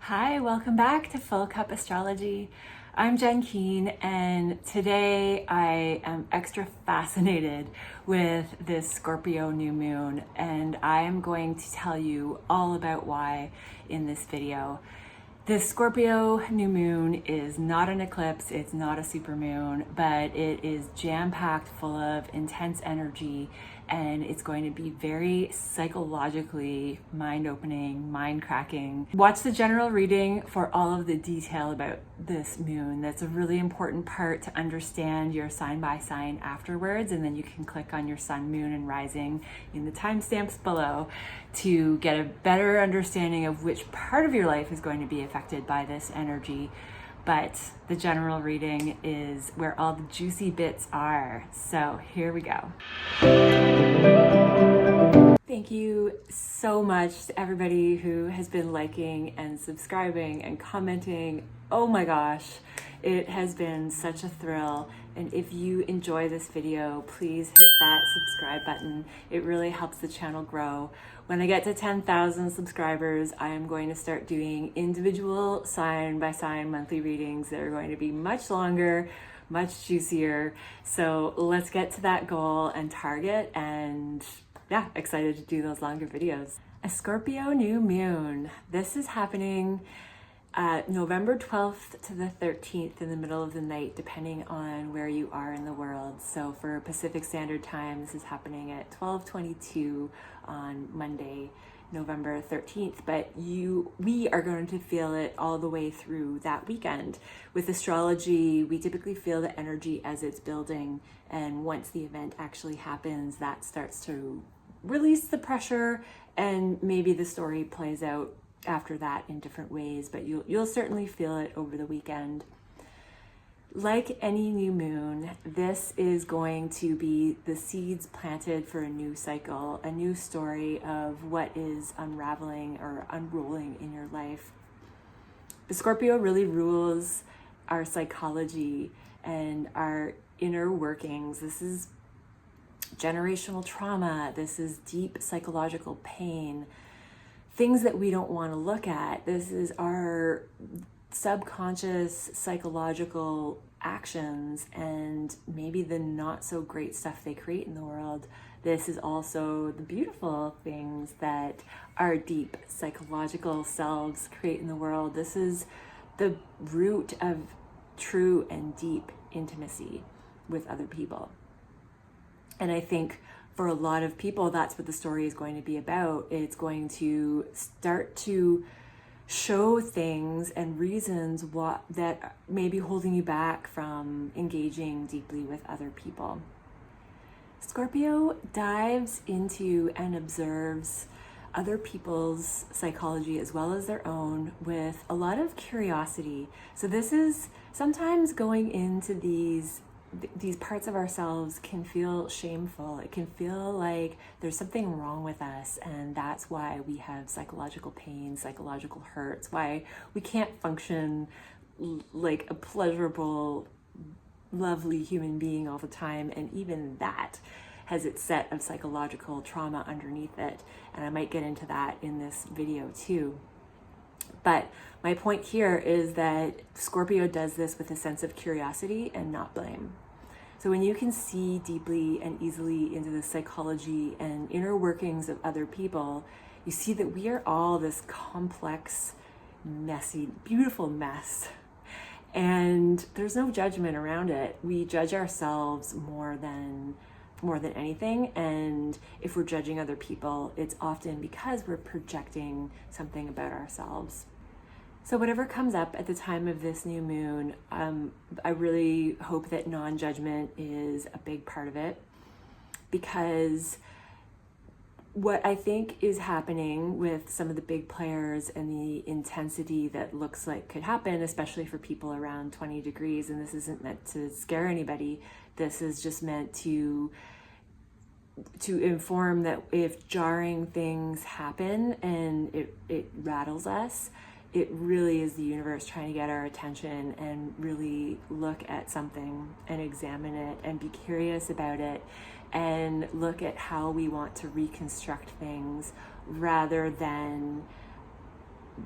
Hi, welcome back to Full Cup Astrology. I'm Jen Keen, and today I am extra fascinated with this Scorpio new moon, and I am going to tell you all about why in this video. This Scorpio new moon is not an eclipse, it's not a supermoon, but it is jam-packed full of intense energy, and it's going to be very psychologically mind-opening, mind-cracking. Watch the general reading for all of the detail about this moon. That's a really important part to understand your sign by sign afterwards, and then you can click on your sun, moon, and rising in the timestamps below to get a better understanding of which part of your life is going to be affected by this energy. But the general reading is where all the juicy bits are. So here we go. Thank you so much to everybody who has been liking and subscribing and commenting. Oh my gosh, it has been such a thrill. And if you enjoy this video, please hit that subscribe button. It really helps the channel grow. When I get to 10,000 subscribers, I am going to start doing individual sign by sign monthly readings that are going to be much longer, much juicier. So let's get to that goal and target, and yeah, excited to do those longer videos. A Scorpio new moon. This is happening November 12th to the 13th in the middle of the night, depending on where you are in the world. So for Pacific Standard Time, this is happening at 12:22 on Monday, November 13th, but we are going to feel it all the way through that weekend. With astrology, we typically feel the energy as it's building, and once the event actually happens, that starts to release the pressure, and maybe the story plays out after that in different ways, but you'll certainly feel it over the weekend. Like any new moon, this is going to be the seeds planted for a new cycle, a new story of what is unraveling or unrolling in your life. The Scorpio really rules our psychology and our inner workings. This is generational trauma. This is deep psychological pain. Things that we don't want to look at. This is our subconscious psychological actions and maybe the not so great stuff they create in the world. This is also the beautiful things that our deep psychological selves create in the world. This is the root of true and deep intimacy with other people. And I think for a lot of people, that's what the story is going to be about. It's going to start to show things and reasons that may be holding you back from engaging deeply with other people. Scorpio dives into and observes other people's psychology as well as their own with a lot of curiosity. So this is sometimes going into these parts of ourselves can feel shameful. It can feel like there's something wrong with us, and that's why we have psychological pain, psychological hurts, why we can't function like a pleasurable, lovely human being all the time. And even that has its set of psychological trauma underneath it. And I might get into that in this video too. But my point here is that Scorpio does this with a sense of curiosity and not blame. So when you can see deeply and easily into the psychology and inner workings of other people, you see that we are all this complex, messy, beautiful mess. And there's no judgment around it. We judge ourselves more than anything. And if we're judging other people, it's often because we're projecting something about ourselves. So whatever comes up at the time of this new moon, I really hope that non-judgment is a big part of it, because what I think is happening with some of the big players and the intensity that looks like could happen, especially for people around 20 degrees, and this isn't meant to scare anybody, this is just meant to inform that if jarring things happen and it rattles us, it really is the universe trying to get our attention and really look at something and examine it and be curious about it and look at how we want to reconstruct things rather than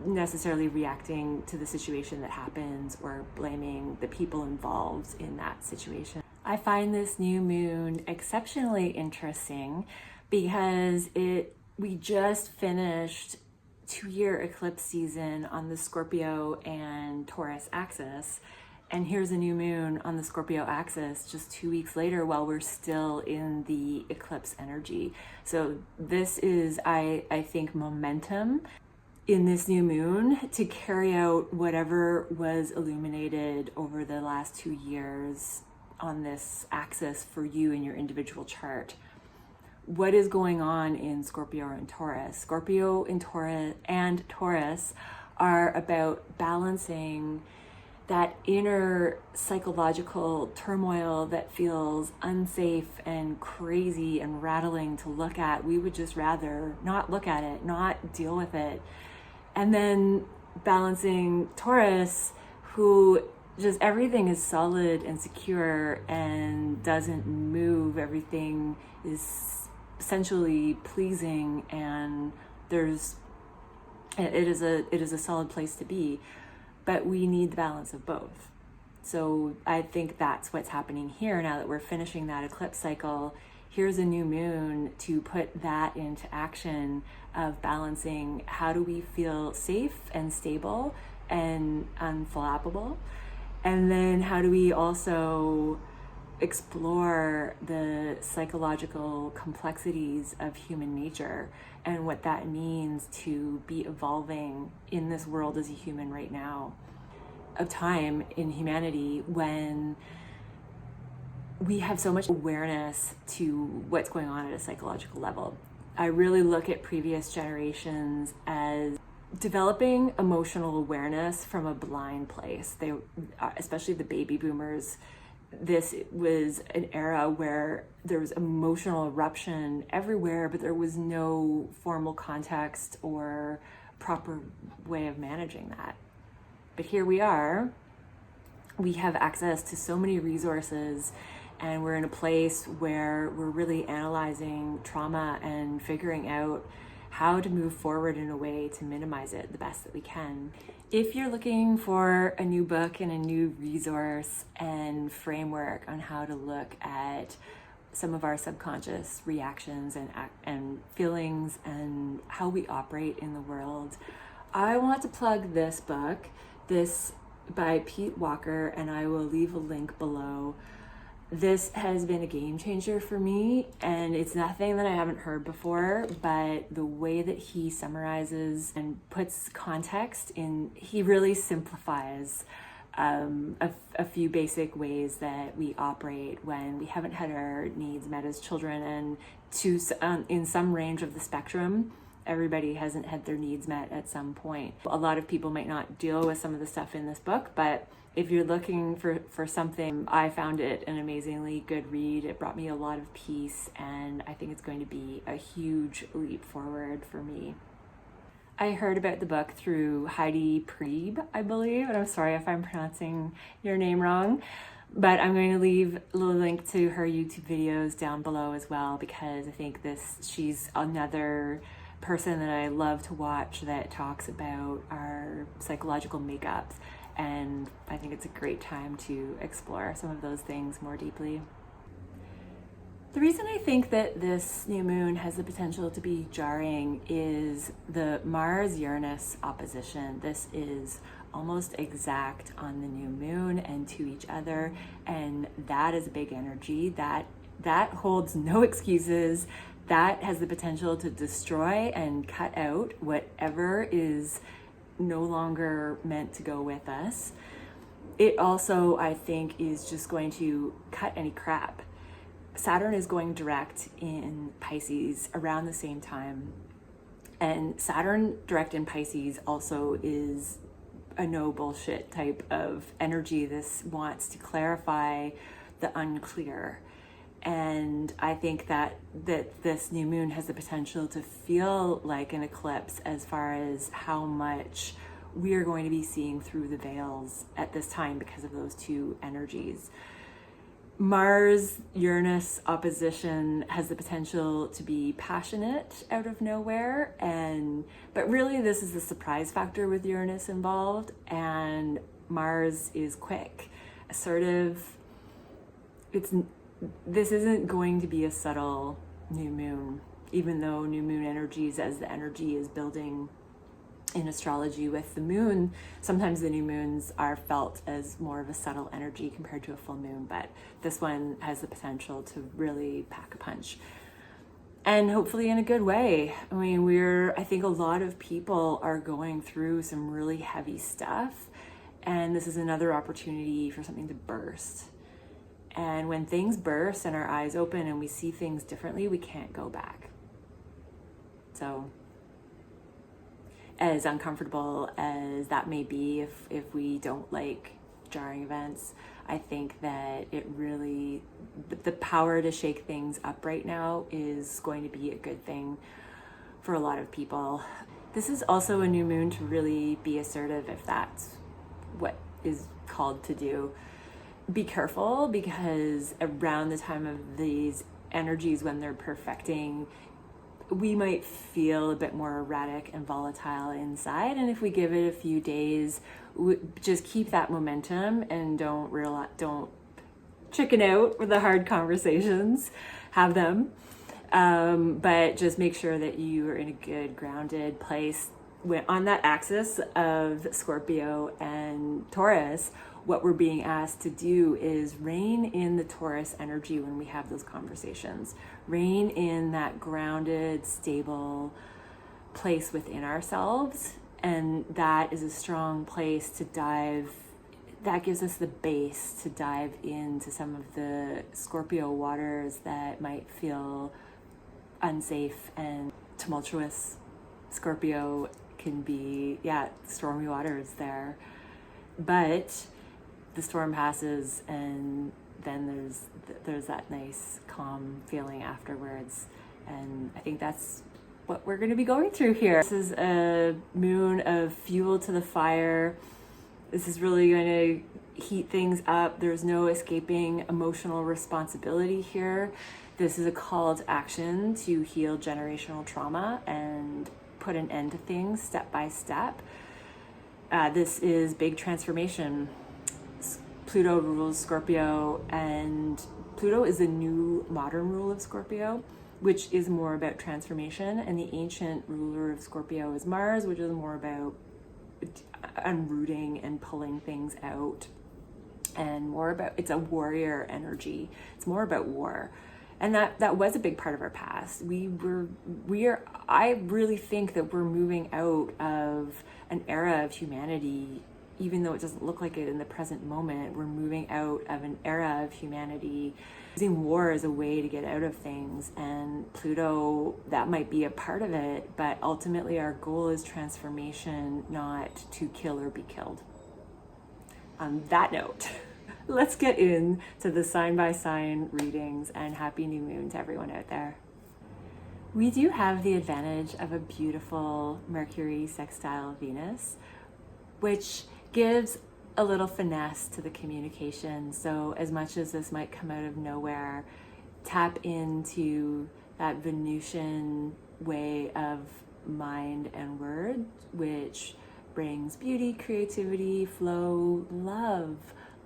necessarily reacting to the situation that happens or blaming the people involved in that situation. I find this new moon exceptionally interesting because we just finished 2-year eclipse season on the Scorpio and Taurus axis, and here's a new moon on the Scorpio axis just 2 weeks later while we're still in the eclipse energy. So this is, I think, momentum in this new moon to carry out whatever was illuminated over the last 2 years on this axis for you in your individual chart. What is going on in Scorpio and Taurus? Scorpio and Taurus are about balancing that inner psychological turmoil that feels unsafe and crazy and rattling to look at. We would just rather not look at it, not deal with it. And then balancing Taurus, who just everything is solid and secure and doesn't move. Everything is essentially pleasing, and it is a solid place to be. But we need the balance of both. So I think that's what's happening here now that we're finishing that eclipse cycle. Here's a new moon to put that into action of balancing how do we feel safe and stable and unflappable, and then how do we also explore the psychological complexities of human nature and what that means to be evolving in this world as a human right now. A time in humanity when we have so much awareness to what's going on at a psychological level. I really look at previous generations as developing emotional awareness from a blind place. They, especially the baby boomers, this was an era where there was emotional eruption everywhere, but there was no formal context or proper way of managing that. But here we are, we have access to so many resources, and we're in a place where we're really analyzing trauma and figuring out how to move forward in a way to minimize it the best that we can. If you're looking for a new book and a new resource and framework on how to look at some of our subconscious reactions and feelings and how we operate in the world, I want to plug this book, this by Pete Walker, and I will leave a link below. This has been a game changer for me, and it's nothing that I haven't heard before, but the way that he summarizes and puts context in, he really simplifies a few basic ways that we operate when we haven't had our needs met as children, and in some range of the spectrum, everybody hasn't had their needs met at some point. A lot of people might not deal with some of the stuff in this book, but if you're looking for something, I found it an amazingly good read. It brought me a lot of peace, and I think it's going to be a huge leap forward for me. I heard about the book through Heidi Priebe, I believe, and I'm sorry if I'm pronouncing your name wrong, but I'm going to leave a little link to her YouTube videos down below as well, because I think she's another person that I love to watch that talks about our psychological makeups, and I think it's a great time to explore some of those things more deeply. The reason I think that this new moon has the potential to be jarring is the Mars-Uranus opposition. This is almost exact on the new moon and to each other, and that is a big energy. That holds no excuses. That has the potential to destroy and cut out whatever is no longer meant to go with us. It also, I think, is just going to cut any crap. Saturn is going direct in Pisces around the same time. And Saturn direct in Pisces also is a no bullshit type of energy. This wants to clarify the unclear. And I think that this new moon has the potential to feel like an eclipse as far as how much we are going to be seeing through the veils at this time because of those two energies. Mars-Uranus opposition has the potential to be passionate out of nowhere, but really this is the surprise factor with Uranus involved, and Mars is quick, assertive. This isn't going to be a subtle new moon, even though new moon energies, as the energy is building in astrology with the moon, sometimes the new moons are felt as more of a subtle energy compared to a full moon, but this one has the potential to really pack a punch, and hopefully in a good way. I mean, I think a lot of people are going through some really heavy stuff, and this is another opportunity for something to burst. And when things burst and our eyes open and we see things differently, we can't go back. So as uncomfortable as that may be, if we don't like jarring events, I think that it really, the power to shake things up right now is going to be a good thing for a lot of people. This is also a new moon to really be assertive, if that's what is called to do. Be careful, because around the time of these energies, when they're perfecting, we might feel a bit more erratic and volatile inside, and if we give it a few days, just keep that momentum and don't chicken out with the hard conversations. Have them, but just make sure that you are in a good grounded place. On that axis of Scorpio and Taurus, what we're being asked to do is rein in the Taurus energy when we have those conversations. Rein in that grounded, stable place within ourselves. And that is a strong place to dive. That gives us the base to dive into some of the Scorpio waters that might feel unsafe and tumultuous. Scorpio can be, stormy waters there. But the storm passes, and then there's that nice calm feeling afterwards, and I think that's what we're going to be going through here. This is a moon of fuel to the fire. This is really going to heat things up. There's no escaping emotional responsibility here. This is a call to action to heal generational trauma and put an end to things step by step. This is big transformation. Pluto rules Scorpio, and Pluto is the new modern rule of Scorpio, which is more about transformation, and the ancient ruler of Scorpio is Mars, which is more about unrooting and pulling things out, and more about, it's a warrior energy. It's more about war. And that was a big part of our past. I really think that we're moving out of an era of humanity, even though it doesn't look like it in the present moment. We're moving out of an era of humanity, using war as a way to get out of things. And Pluto, that might be a part of it, but ultimately our goal is transformation, not to kill or be killed. On that note, let's get into the sign by sign readings, and happy new moon to everyone out there. We do have the advantage of a beautiful Mercury sextile Venus, which gives a little finesse to the communication. So as much as this might come out of nowhere, tap into that Venusian way of mind and word, which brings beauty, creativity, flow, love.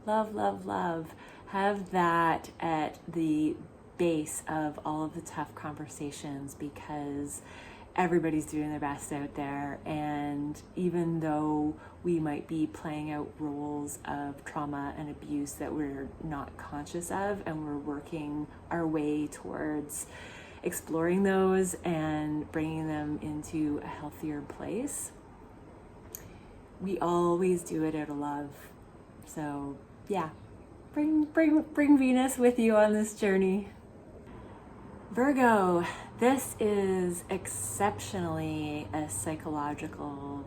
Love, love, love. Have that at the base of all of the tough conversations, because everybody's doing their best out there. And even though we might be playing out roles of trauma and abuse that we're not conscious of, and we're working our way towards exploring those and bringing them into a healthier place, we always do it out of love. So yeah, bring Venus with you on this journey. Virgo, this is exceptionally a psychological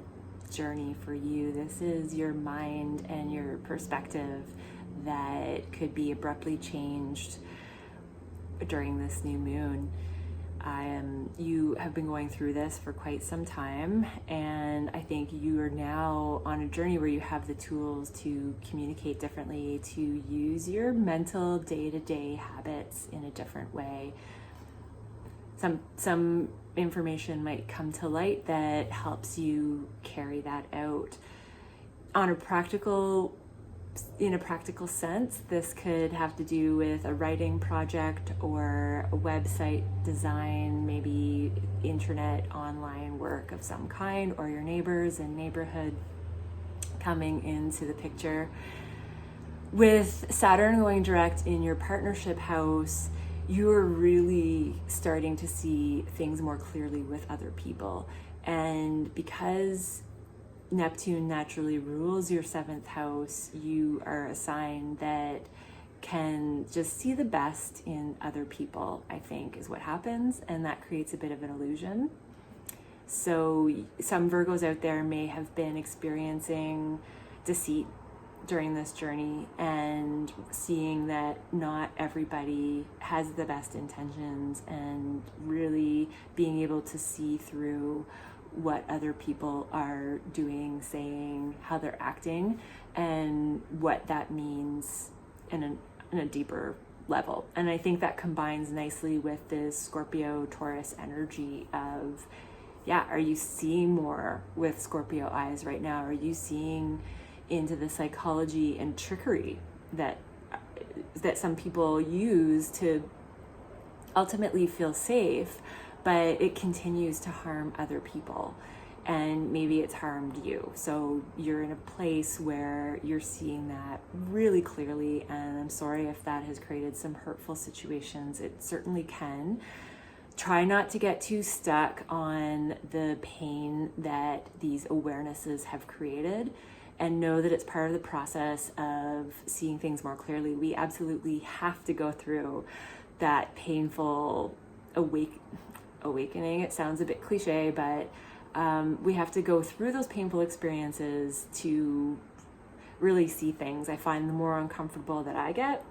journey for you. This is your mind and your perspective that could be abruptly changed during this new moon. You have been going through this for quite some time, and I think you are now on a journey where you have the tools to communicate differently, to use your mental day-to-day habits in a different way. Some information might come to light that helps you carry that out. In a practical sense, this could have to do with a writing project or a website design, maybe internet online work of some kind, or your neighbors and neighborhood coming into the picture. With Saturn going direct in your partnership house, you're really starting to see things more clearly with other people. And because Neptune naturally rules your 7th house, you are a sign that can just see the best in other people, I think, is what happens, and that creates a bit of an illusion. So some Virgos out there may have been experiencing deceit during this journey and seeing that not everybody has the best intentions, and really being able to see through what other people are doing, saying, how they're acting, and what that means in a deeper level. And I think that combines nicely with this Scorpio Taurus energy of, are you seeing more with Scorpio eyes right now? Are you seeing into the psychology and trickery that some people use to ultimately feel safe, but it continues to harm other people, and maybe it's harmed you. So you're in a place where you're seeing that really clearly, and I'm sorry if that has created some hurtful situations. It certainly can. Try not to get too stuck on the pain that these awarenesses have created, and know that it's part of the process of seeing things more clearly. We absolutely have to go through that painful awakening. It sounds a bit cliche, but we have to go through those painful experiences to really see things. I find the more uncomfortable that I get,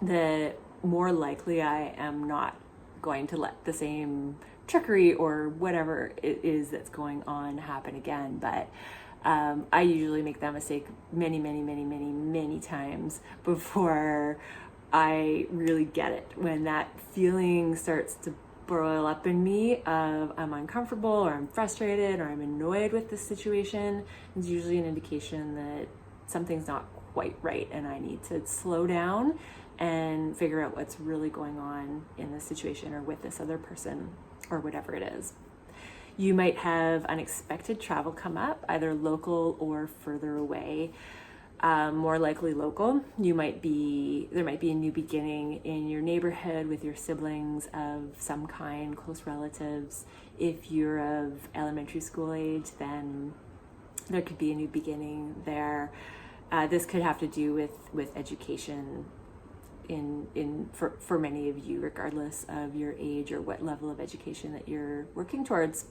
the more likely I am not going to let the same trickery or whatever it is that's going on happen again. But I usually make that mistake many times before I really get it. When that feeling starts to boil up in me of I'm uncomfortable, or I'm frustrated, or I'm annoyed with this situation, it's usually an indication that something's not quite right, and I need to slow down and figure out what's really going on in this situation or with this other person or whatever it is. You might have unexpected travel come up, either local or further away. More likely local. There might be a new beginning in your neighborhood with your siblings of some kind, close relatives. If you're of elementary school age, then there could be a new beginning there. This could have to do with education for many of you, regardless of your age or what level of education that you're working towards.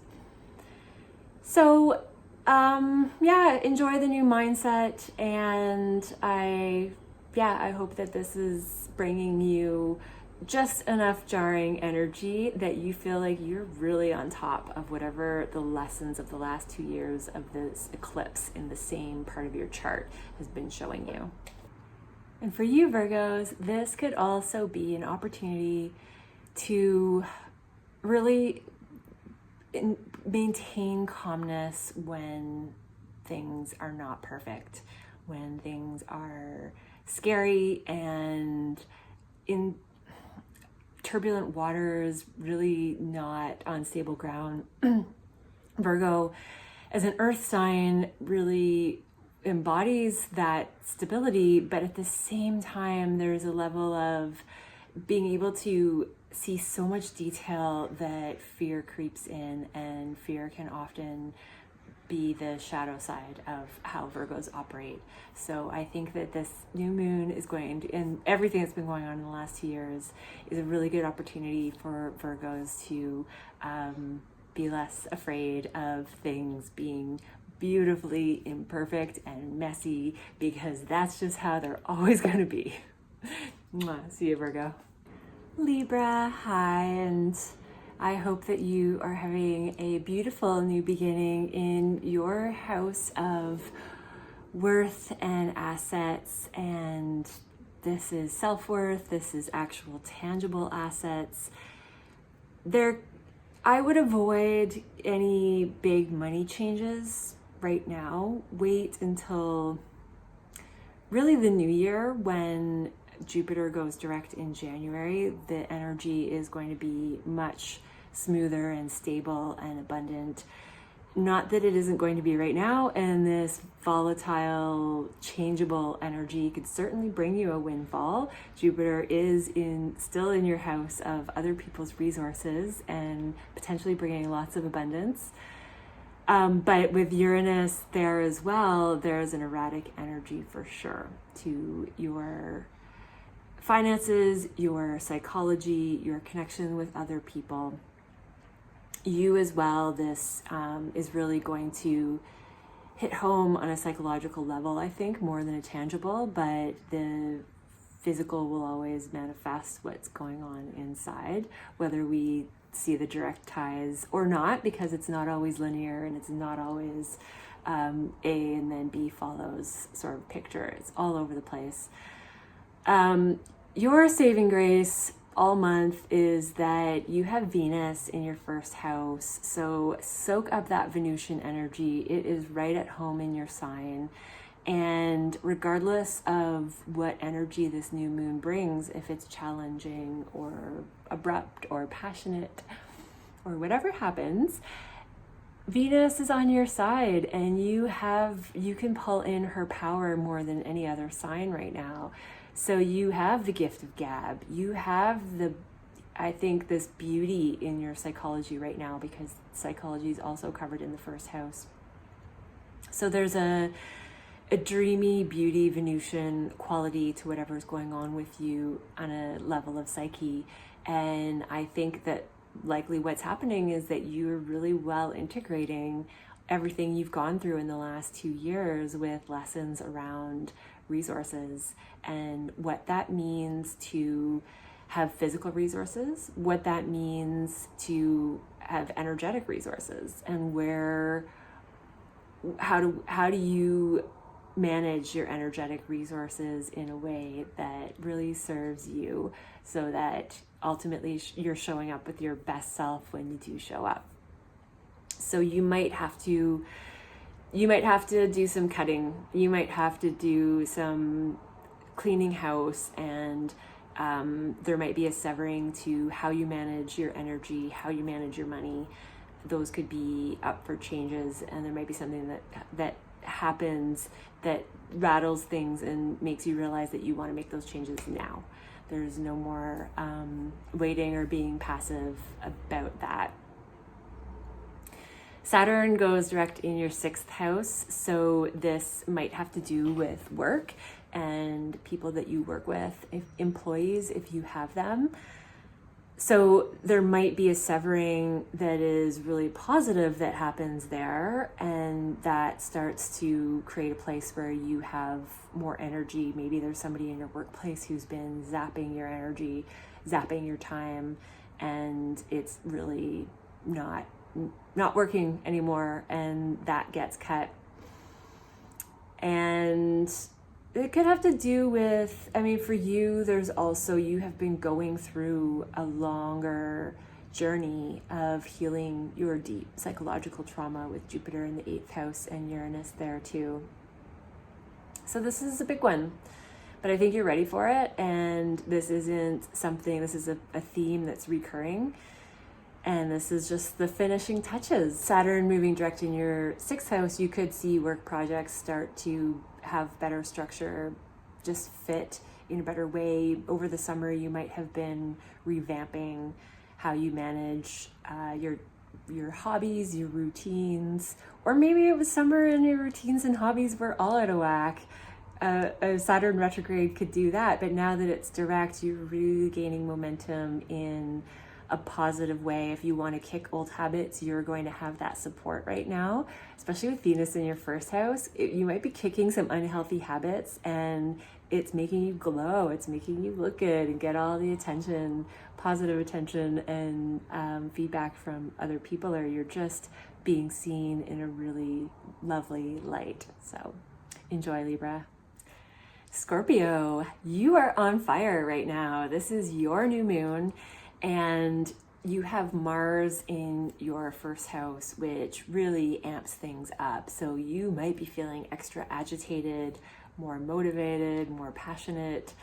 So enjoy the new mindset, and I hope that this is bringing you just enough jarring energy that you feel like you're really on top of whatever the lessons of the last 2 years of this eclipse in the same part of your chart has been showing you. And for you Virgos, this could also be an opportunity to really maintain calmness when things are not perfect, when things are scary and in turbulent waters, really not on stable ground. Virgo, as an earth sign, really embodies that stability, but at the same time, there's a level of being able to see so much detail that fear creeps in, and fear can often be the shadow side of how Virgos operate. So I think that this new moon is going to, and everything that's been going on in the last 2 years, is a really good opportunity for Virgos to be less afraid of things being beautifully imperfect and messy, because that's just how they're always going to be. See you, Virgo. Libra, hi, and I hope that you are having a beautiful new beginning in your house of worth and assets. And this is self-worth, this is actual tangible assets. I would avoid any big money changes right now. Wait until really the new year when Jupiter goes direct in January. The energy is going to be much smoother and stable and abundant. Not that it isn't going to be right now, and this volatile, changeable energy could certainly bring you a windfall. Jupiter is still in your house of other people's resources and potentially bringing lots of abundance. But with Uranus there as well, there's an erratic energy for sure to your finances, your psychology, your connection with other people. You as well, this is really going to hit home on a psychological level, I think, more than a tangible, but the physical will always manifest what's going on inside, whether we see the direct ties or not, because it's not always linear and it's not always A and then B follows sort of picture. It's all over the place. Your saving grace all month is that you have Venus in your first house. So soak up that Venusian energy. It is right at home in your sign. And regardless of what energy this new moon brings, if it's challenging or abrupt or passionate or whatever happens, Venus is on your side, and you can pull in her power more than any other sign right now. So you have the gift of gab. You have I think this beauty in your psychology right now, because psychology is also covered in the first house. So there's a dreamy beauty Venusian quality to whatever is going on with you on a level of psyche. And I think that likely what's happening is that you're really well integrating everything you've gone through in the last 2 years with lessons around resources and what that means to have physical resources, what that means to have energetic resources, and how do you manage your energetic resources in a way that really serves you, so that ultimately you're showing up with your best self when you do show up. So you might have to do some cutting. You might have to do some cleaning house, and there might be a severing to how you manage your energy, how you manage your money. Those could be up for changes, and there might be something that happens that rattles things and makes you realize that you want to make those changes now. There's no more waiting or being passive about that. Saturn goes direct in your 6th house, so this might have to do with work and people that you work with, employees, if you have them. So there might be a severing that is really positive that happens there, and that starts to create a place where you have more energy. Maybe there's somebody in your workplace who's been zapping your energy, zapping your time, and it's really not working anymore, and that gets cut. And it could have to do with, for you, there's also, you have been going through a longer journey of healing your deep psychological trauma with Jupiter in the 8th house and Uranus there too. So this is a big one, but I think you're ready for it. And this is a theme that's recurring. And this is just the finishing touches. Saturn moving direct in your 6th house, you could see work projects start to have better structure, just fit in a better way. Over the summer, you might have been revamping how you manage your hobbies, your routines, or maybe it was summer and your routines and hobbies were all out of whack. A Saturn retrograde could do that, but now that it's direct, you're really gaining momentum in a positive way. If you want to kick old habits, you're going to have that support right now, especially with Venus in your first house. You might be kicking some unhealthy habits, and it's making you glow. It's making you look good and get all the attention, positive attention, and feedback from other people, or you're just being seen in a really lovely light. So enjoy, Libra. Scorpio, you are on fire right now. This is your new moon, and you have Mars in your first house, which really amps things up. So you might be feeling extra agitated, more motivated, more passionate.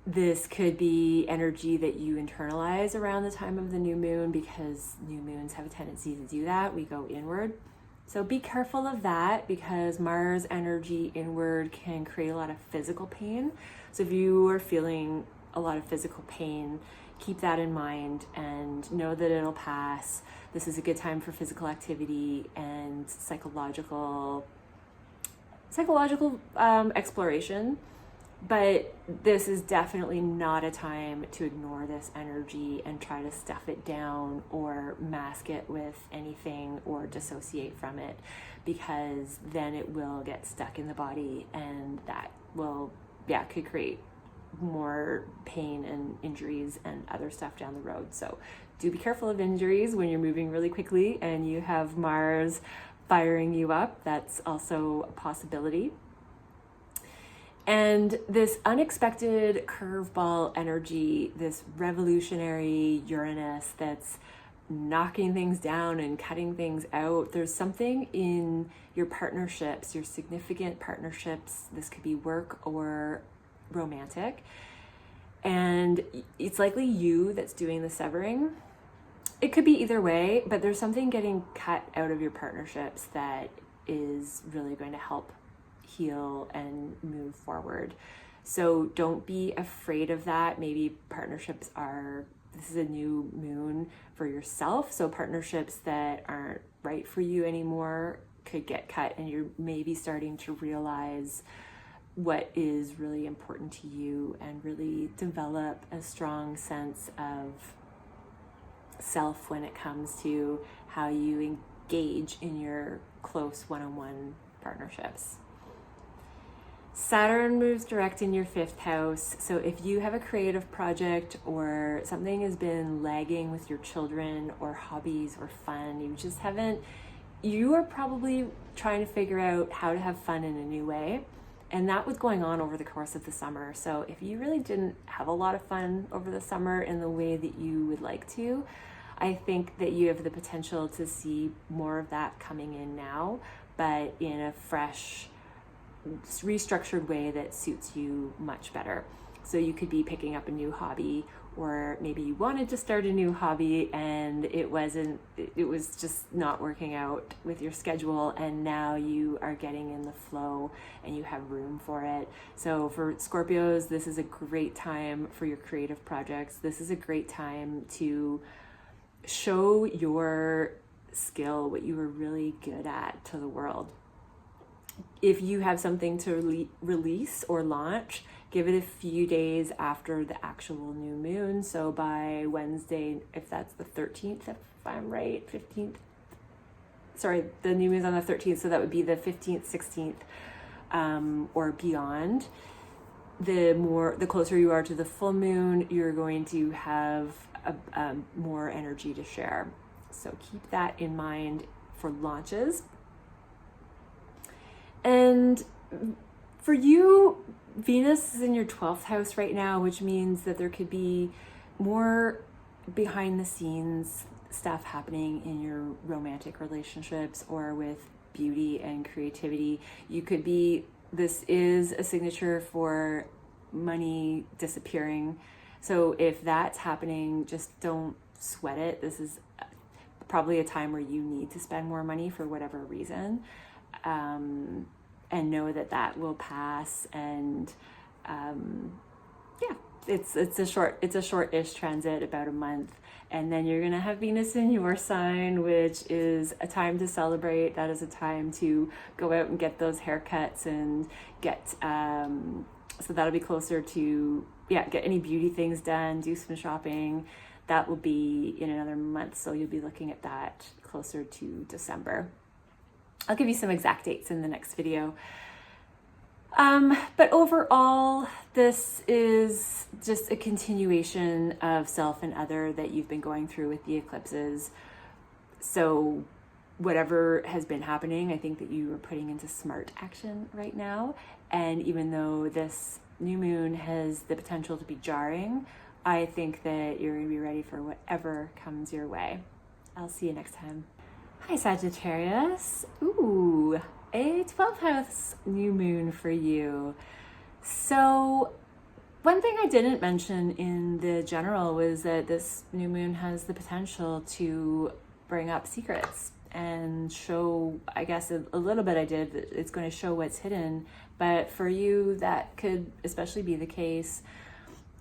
This could be energy that you internalize around the time of the new moon, because new moons have a tendency to do that. We go inward. So be careful of that, because Mars energy inward can create a lot of physical pain. So if you are feeling a lot of physical pain, keep that in mind and know that it'll pass. This is a good time for physical activity and psychological exploration. But this is definitely not a time to ignore this energy and try to stuff it down or mask it with anything or dissociate from it, because then it will get stuck in the body, and that will, could create more pain and injuries and other stuff down the road. So do be careful of injuries when you're moving really quickly and you have Mars firing you up. That's also a possibility. And this unexpected curveball energy, this revolutionary Uranus that's knocking things down and cutting things out. There's something in your partnerships, your significant partnerships. This could be work or romantic. And it's likely you that's doing the severing. It could be either way, but there's something getting cut out of your partnerships that is really going to help heal and move forward. So don't be afraid of that. Maybe this is a new moon for yourself. So partnerships that aren't right for you anymore could get cut, and you're maybe starting to realize what is really important to you and really develop a strong sense of self when it comes to how you engage in your close one-on-one partnerships. Saturn moves direct in your fifth house. So if you have a creative project or something has been lagging with your children or hobbies or fun, you are probably trying to figure out how to have fun in a new way. And that was going on over the course of the summer. So if you really didn't have a lot of fun over the summer in the way that you would like to, I think that you have the potential to see more of that coming in now, but in a fresh, restructured way that suits you much better. So you could be picking up a new hobby, or maybe you wanted to start a new hobby and it was just not working out with your schedule, and now you are getting in the flow and you have room for it. So for Scorpios, this is a great time for your creative projects. This is a great time to show your skill, what you are really good at, to the world. If you have something to release or launch, give it a few days after the actual new moon. So by Wednesday, if that's the 13th, if I'm right, 15th. Sorry, the new moon's on the 13th, so that would be the 15th, 16th, or beyond. The closer you are to the full moon, you're going to have more energy to share. So keep that in mind for launches. And for you, Venus is in your 12th house right now, which means that there could be more behind the scenes stuff happening in your romantic relationships or with beauty and creativity. This is a signature for money disappearing. So if that's happening, just don't sweat it. This is probably a time where you need to spend more money for whatever reason. And know that will pass, and it's a short-ish transit, about a month, and then you're gonna have Venus in your sign, which is a time to celebrate. That is a time to go out and get those haircuts and get so that'll be closer to get any beauty things done, do some shopping. that will be in another month. So you'll be looking at that closer to December. I'll give you some exact dates in the next video. But overall, this is just a continuation of self and other that you've been going through with the eclipses. So whatever has been happening, I think that you are putting into smart action right now. And even though this new moon has the potential to be jarring, I think that you're going to be ready for whatever comes your way. I'll see you next time. Hi, Sagittarius. Ooh, a 12th house new moon for you. So one thing I didn't mention in the general was that this new moon has the potential to bring up secrets and show, I guess a little bit I did, it's going to show what's hidden. But for you, that could especially be the case.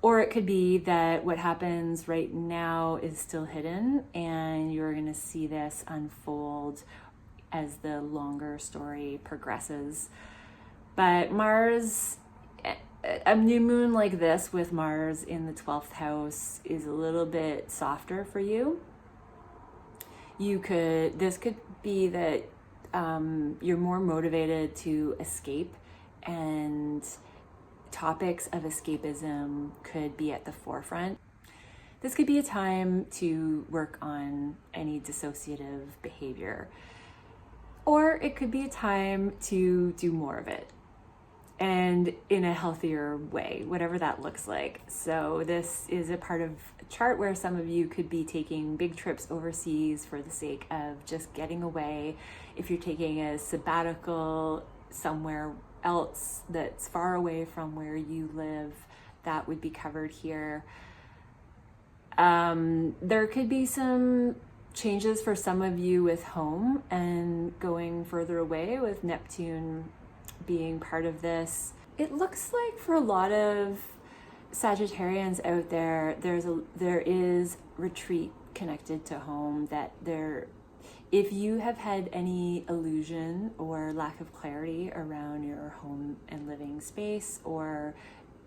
Or it could be that what happens right now is still hidden and you're going to see this unfold as the longer story progresses. But Mars, a new moon like this with Mars in the 12th house is a little bit softer for you. This could be that you're more motivated to escape, and topics of escapism could be at the forefront. This could be a time to work on any dissociative behavior, or it could be a time to do more of it and in a healthier way, whatever that looks like. So this is a part of a chart where some of you could be taking big trips overseas for the sake of just getting away. If you're taking a sabbatical somewhere else that's far away from where you live, that would be covered here. There could be some changes for some of you with home and going further away, with Neptune being part of this. It looks like for a lot of Sagittarians out there, there is retreat connected to home. If you have had any illusion or lack of clarity around your home and living space or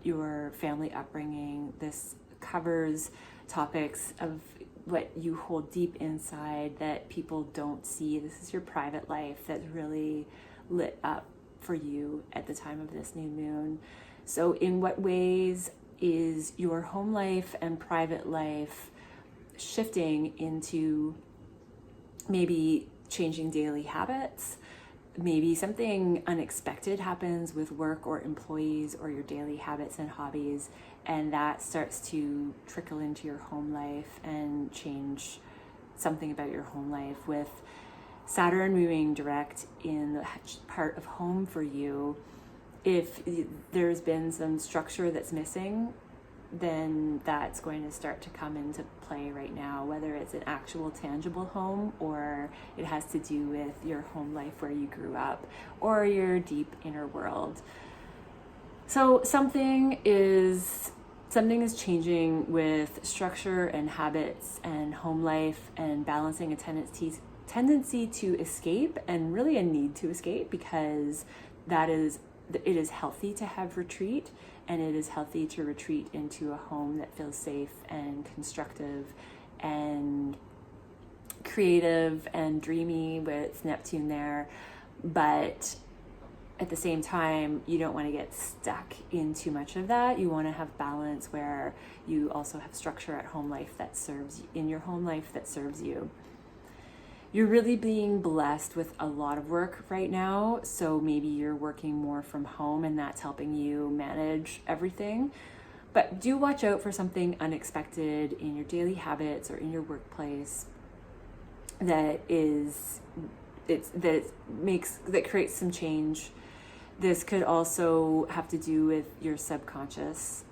your family upbringing, this covers topics of what you hold deep inside that people don't see. This is your private life that's really lit up for you at the time of this new moon. So in what ways is your home life and private life shifting into maybe changing daily habits? Maybe something unexpected happens with work or employees or your daily habits and hobbies, and that starts to trickle into your home life and change something about your home life. With Saturn moving direct in the part of home for you, if there's been some structure that's missing, then that's going to start to come into play right now, whether it's an actual tangible home or it has to do with your home life where you grew up or your deep inner world. So something is changing with structure and habits and home life, and balancing a tendency to escape and really a need to escape, because it is healthy to have retreat, and it is healthy to retreat into a home that feels safe and constructive and creative and dreamy with Neptune there. But at the same time, you don't want to get stuck in too much of that. You want to have balance where you also have structure at home life that serves you. You're really being blessed with a lot of work right now, so maybe you're working more from home and that's helping you manage everything. But do watch out for something unexpected in your daily habits or in your workplace that creates some change. This could also have to do with your subconscious.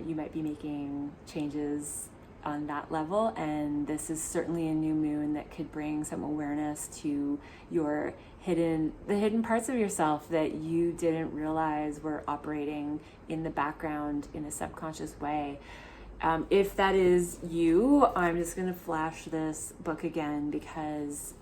You might be making changes on that level, and this is certainly a new moon that could bring some awareness to the hidden parts of yourself that you didn't realize were operating in the background in a subconscious way. If that is you, I'm just going to flash this book again because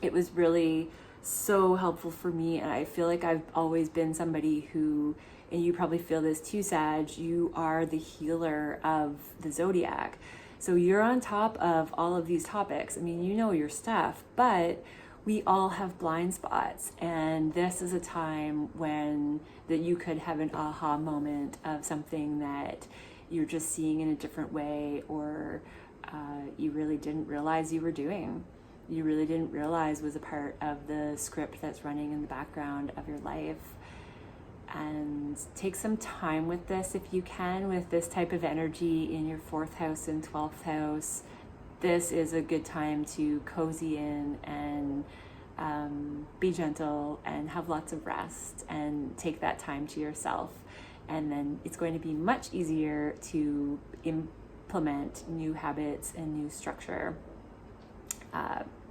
it was really so helpful for me, and I feel like I've always been somebody who and you probably feel this too, Sag, you are the healer of the zodiac. So you're on top of all of these topics. I mean, you know your stuff, but we all have blind spots, and this is a time when that you could have an aha moment of something that you're just seeing in a different way, or you really didn't realize you were doing. You really didn't realize was a part of the script that's running in the background of your life. And take some time with this if you can, with this type of energy in your 4th house and 12th house. This is a good time to cozy in and be gentle and have lots of rest and take that time to yourself. And then it's going to be much easier to implement new habits and new structure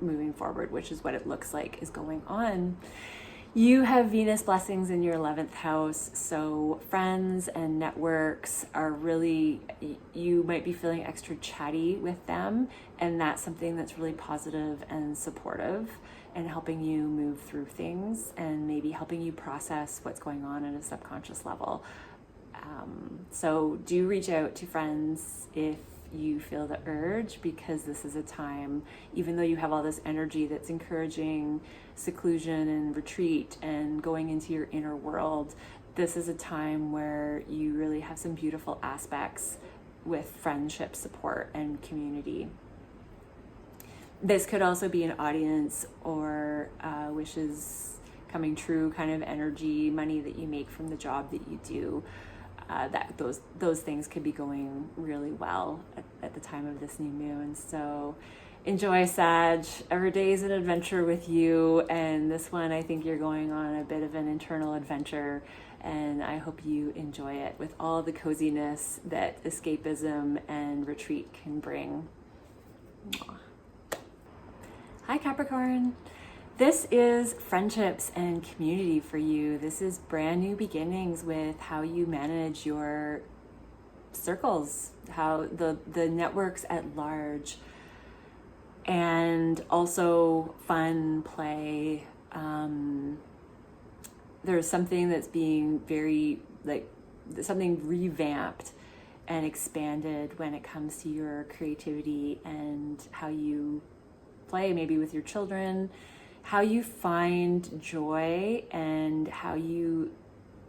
moving forward, which is what it looks like is going on. You have Venus blessings in your 11th house, so friends and networks are really, you might be feeling extra chatty with them, and that's something that's really positive and supportive and helping you move through things and maybe helping you process what's going on at a subconscious level. So do reach out to friends if you feel the urge, because this is a time, even though you have all this energy that's encouraging seclusion and retreat and going into your inner world, this is a time where you really have some beautiful aspects with friendship, support, and community. This could also be an audience or wishes coming true kind of energy, money that you make from the job that you do. That those things could be going really well at the time of this new moon. So enjoy, Sag. Every day is an adventure with you, and this one I think you're going on a bit of an internal adventure, and I hope you enjoy it with all the coziness that escapism and retreat can bring. Hi, Capricorn. This is friendships and community for you. This is brand new beginnings with how you manage your circles, how the networks at large, and also fun, play. There's something that's being very, something revamped and expanded when it comes to your creativity and how you play, maybe with your children, how you find joy, and how you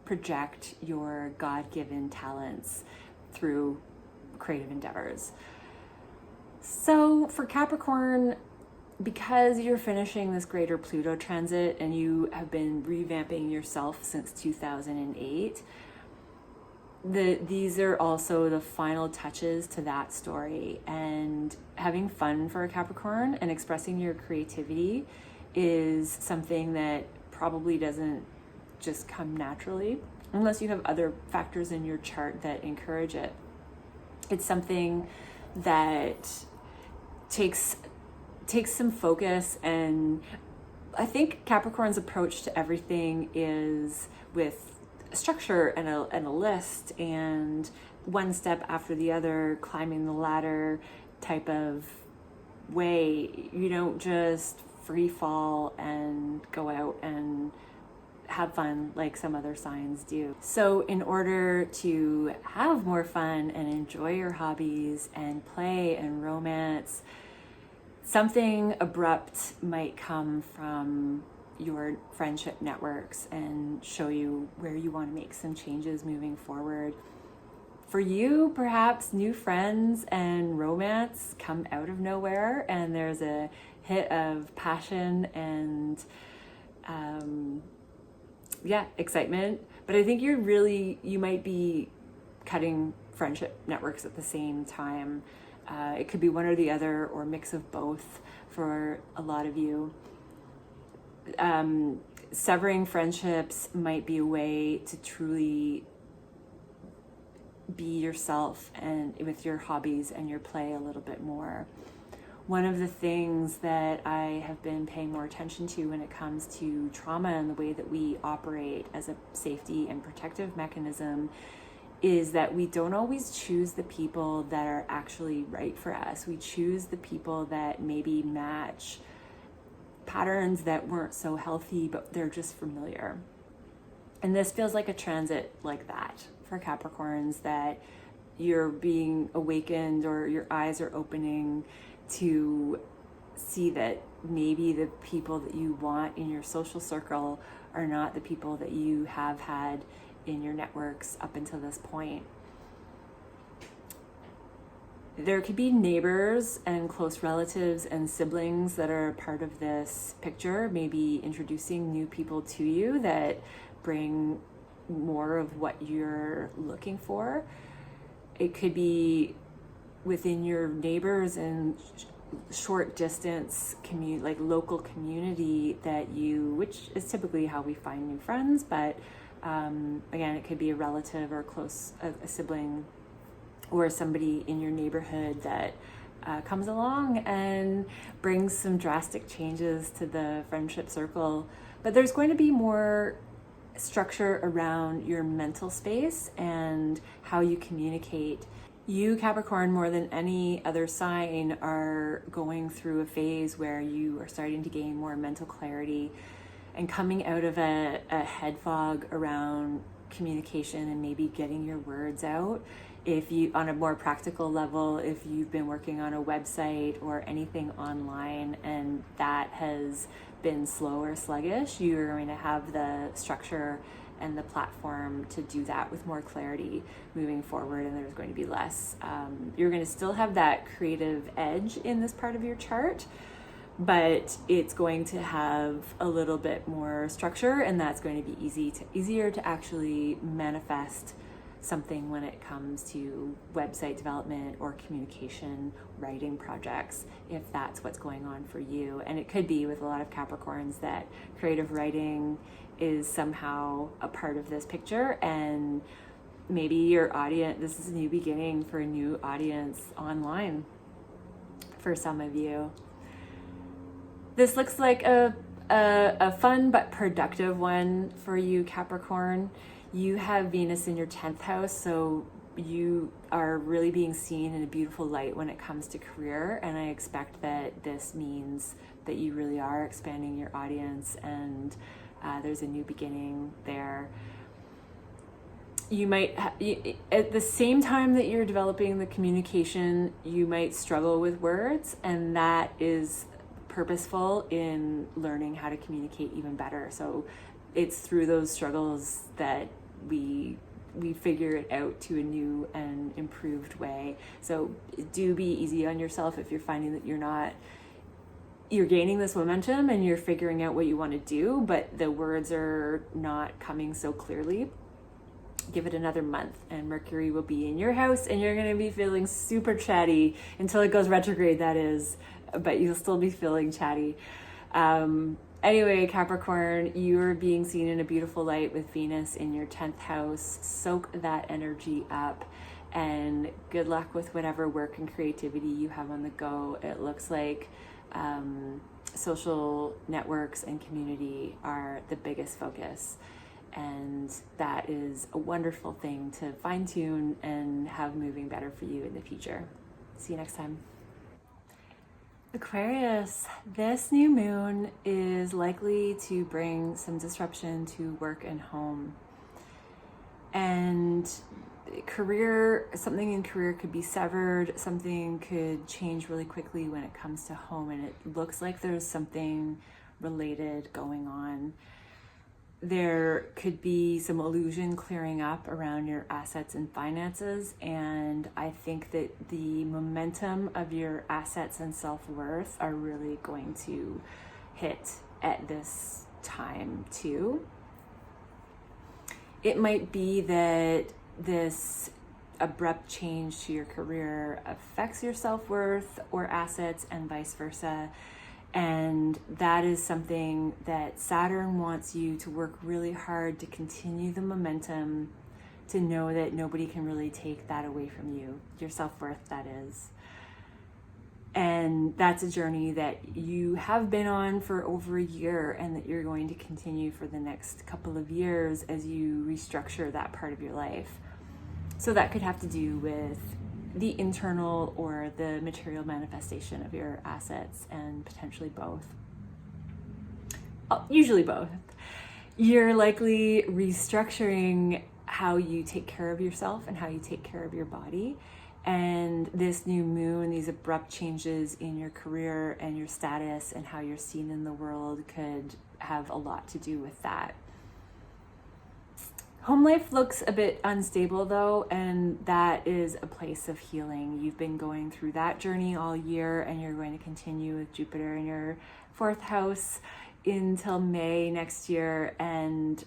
project your God-given talents through creative endeavors. So for Capricorn, because you're finishing this greater Pluto transit and you have been revamping yourself since 2008, these are also the final touches to that story. And having fun for a Capricorn and expressing your creativity is something that probably doesn't just come naturally unless you have other factors in your chart that encourage it. It's something that takes some focus, and I think Capricorn's approach to everything is with structure and a list and one step after the other, climbing the ladder type of way. You don't just free fall and go out and have fun like some other signs do. So in order to have more fun and enjoy your hobbies and play and romance, something abrupt might come from your friendship networks and show you where you want to make some changes moving forward. For you, perhaps new friends and romance come out of nowhere, and there's a hit of passion and excitement. But I think you might be cutting friendship networks at the same time. It could be one or the other, or a mix of both for a lot of you. Severing friendships might be a way to truly be yourself and with your hobbies and your play a little bit more. One of the things that I have been paying more attention to when it comes to trauma and the way that we operate as a safety and protective mechanism is that we don't always choose the people that are actually right for us. We choose the people that maybe match patterns that weren't so healthy, but they're just familiar. And this feels like a transit like that for Capricorns, that you're being awakened or your eyes are opening to see that maybe the people that you want in your social circle are not the people that you have had in your networks up until this point. There could be neighbors and close relatives and siblings that are part of this picture, maybe introducing new people to you that bring more of what you're looking for. It could be within your neighbors and short distance like local community that which is typically how we find new friends, but again, it could be a relative or a sibling or somebody in your neighborhood that comes along and brings some drastic changes to the friendship circle. But there's going to be more structure around your mental space and how you communicate. You, Capricorn, more than any other sign, are going through a phase where you are starting to gain more mental clarity and coming out of a head fog around communication and maybe getting your words out. If you, on a more practical level, if you've been working on a website or anything online and that has been slow or sluggish, you're going to have the structure and the platform to do that with more clarity moving forward, and there's going to be less. You're going to still have that creative edge in this part of your chart, but it's going to have a little bit more structure, and that's going to be easier to actually manifest something when it comes to website development or communication writing projects, if that's what's going on for you. And it could be with a lot of Capricorns that creative writing is somehow a part of this picture, and maybe your audience, this is a new beginning for a new audience online for some of you. This looks like a fun but productive one for you, Capricorn. You have Venus in your 10th house, so you are really being seen in a beautiful light when it comes to career, and I expect that this means that you really are expanding your audience, and there's a new beginning there. You might, at the same time that you're developing the communication, you might struggle with words, and that is purposeful in learning how to communicate even better. So it's through those struggles that we figure it out to a new and improved way. So do be easy on yourself if you're finding that you're gaining this momentum and you're figuring out what you want to do, but the words are not coming so clearly. Give it another month and Mercury will be in your house and you're going to be feeling super chatty until it goes retrograde, that is, but you'll still be feeling chatty. Anyway, Capricorn, you're being seen in a beautiful light with Venus in your 10th house. Soak that energy up and good luck with whatever work and creativity you have on the go. It looks like social networks and community are the biggest focus. And that is a wonderful thing to fine-tune and have moving better for you in the future. See you next time. Aquarius, this new moon is likely to bring some disruption to work and home. And something in career could be severed, something could change really quickly when it comes to home, and it looks like there's something related going on. There could be some illusion clearing up around your assets and finances, and I think that the momentum of your assets and self-worth are really going to hit at this time too. It might be that this abrupt change to your career affects your self-worth or assets and vice versa. And that is something that Saturn wants you to work really hard to continue the momentum, to know that nobody can really take that away from you, your self-worth, that is. And that's a journey that you have been on for over a year and that you're going to continue for the next couple of years as you restructure that part of your life. So that could have to do with the internal or the material manifestation of your assets, and potentially both. Usually both. You're likely restructuring how you take care of yourself and how you take care of your body. And this new moon, these abrupt changes in your career and your status and how you're seen in the world could have a lot to do with that. Home life looks a bit unstable though, and that is a place of healing. You've been going through that journey all year, and you're going to continue with Jupiter in your 4th house until May next year. And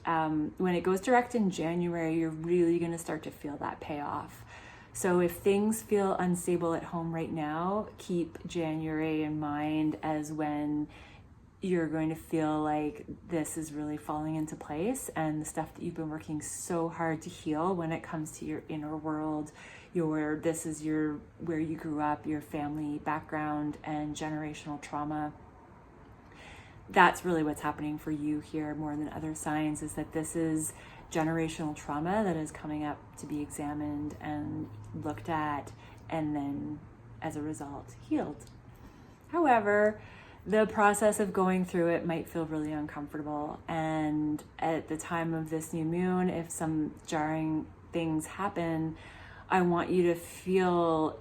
when it goes direct in January, you're really going to start to feel that payoff. So if things feel unstable at home right now, keep January in mind as when you're going to feel like this is really falling into place, and the stuff that you've been working so hard to heal when it comes to your inner world, where you grew up, your family background and generational trauma. That's really what's happening for you here more than other signs, is that this is generational trauma that is coming up to be examined and looked at, and then as a result healed. However, the process of going through it might feel really uncomfortable, and at the time of this new moon, if some jarring things happen, I want you to feel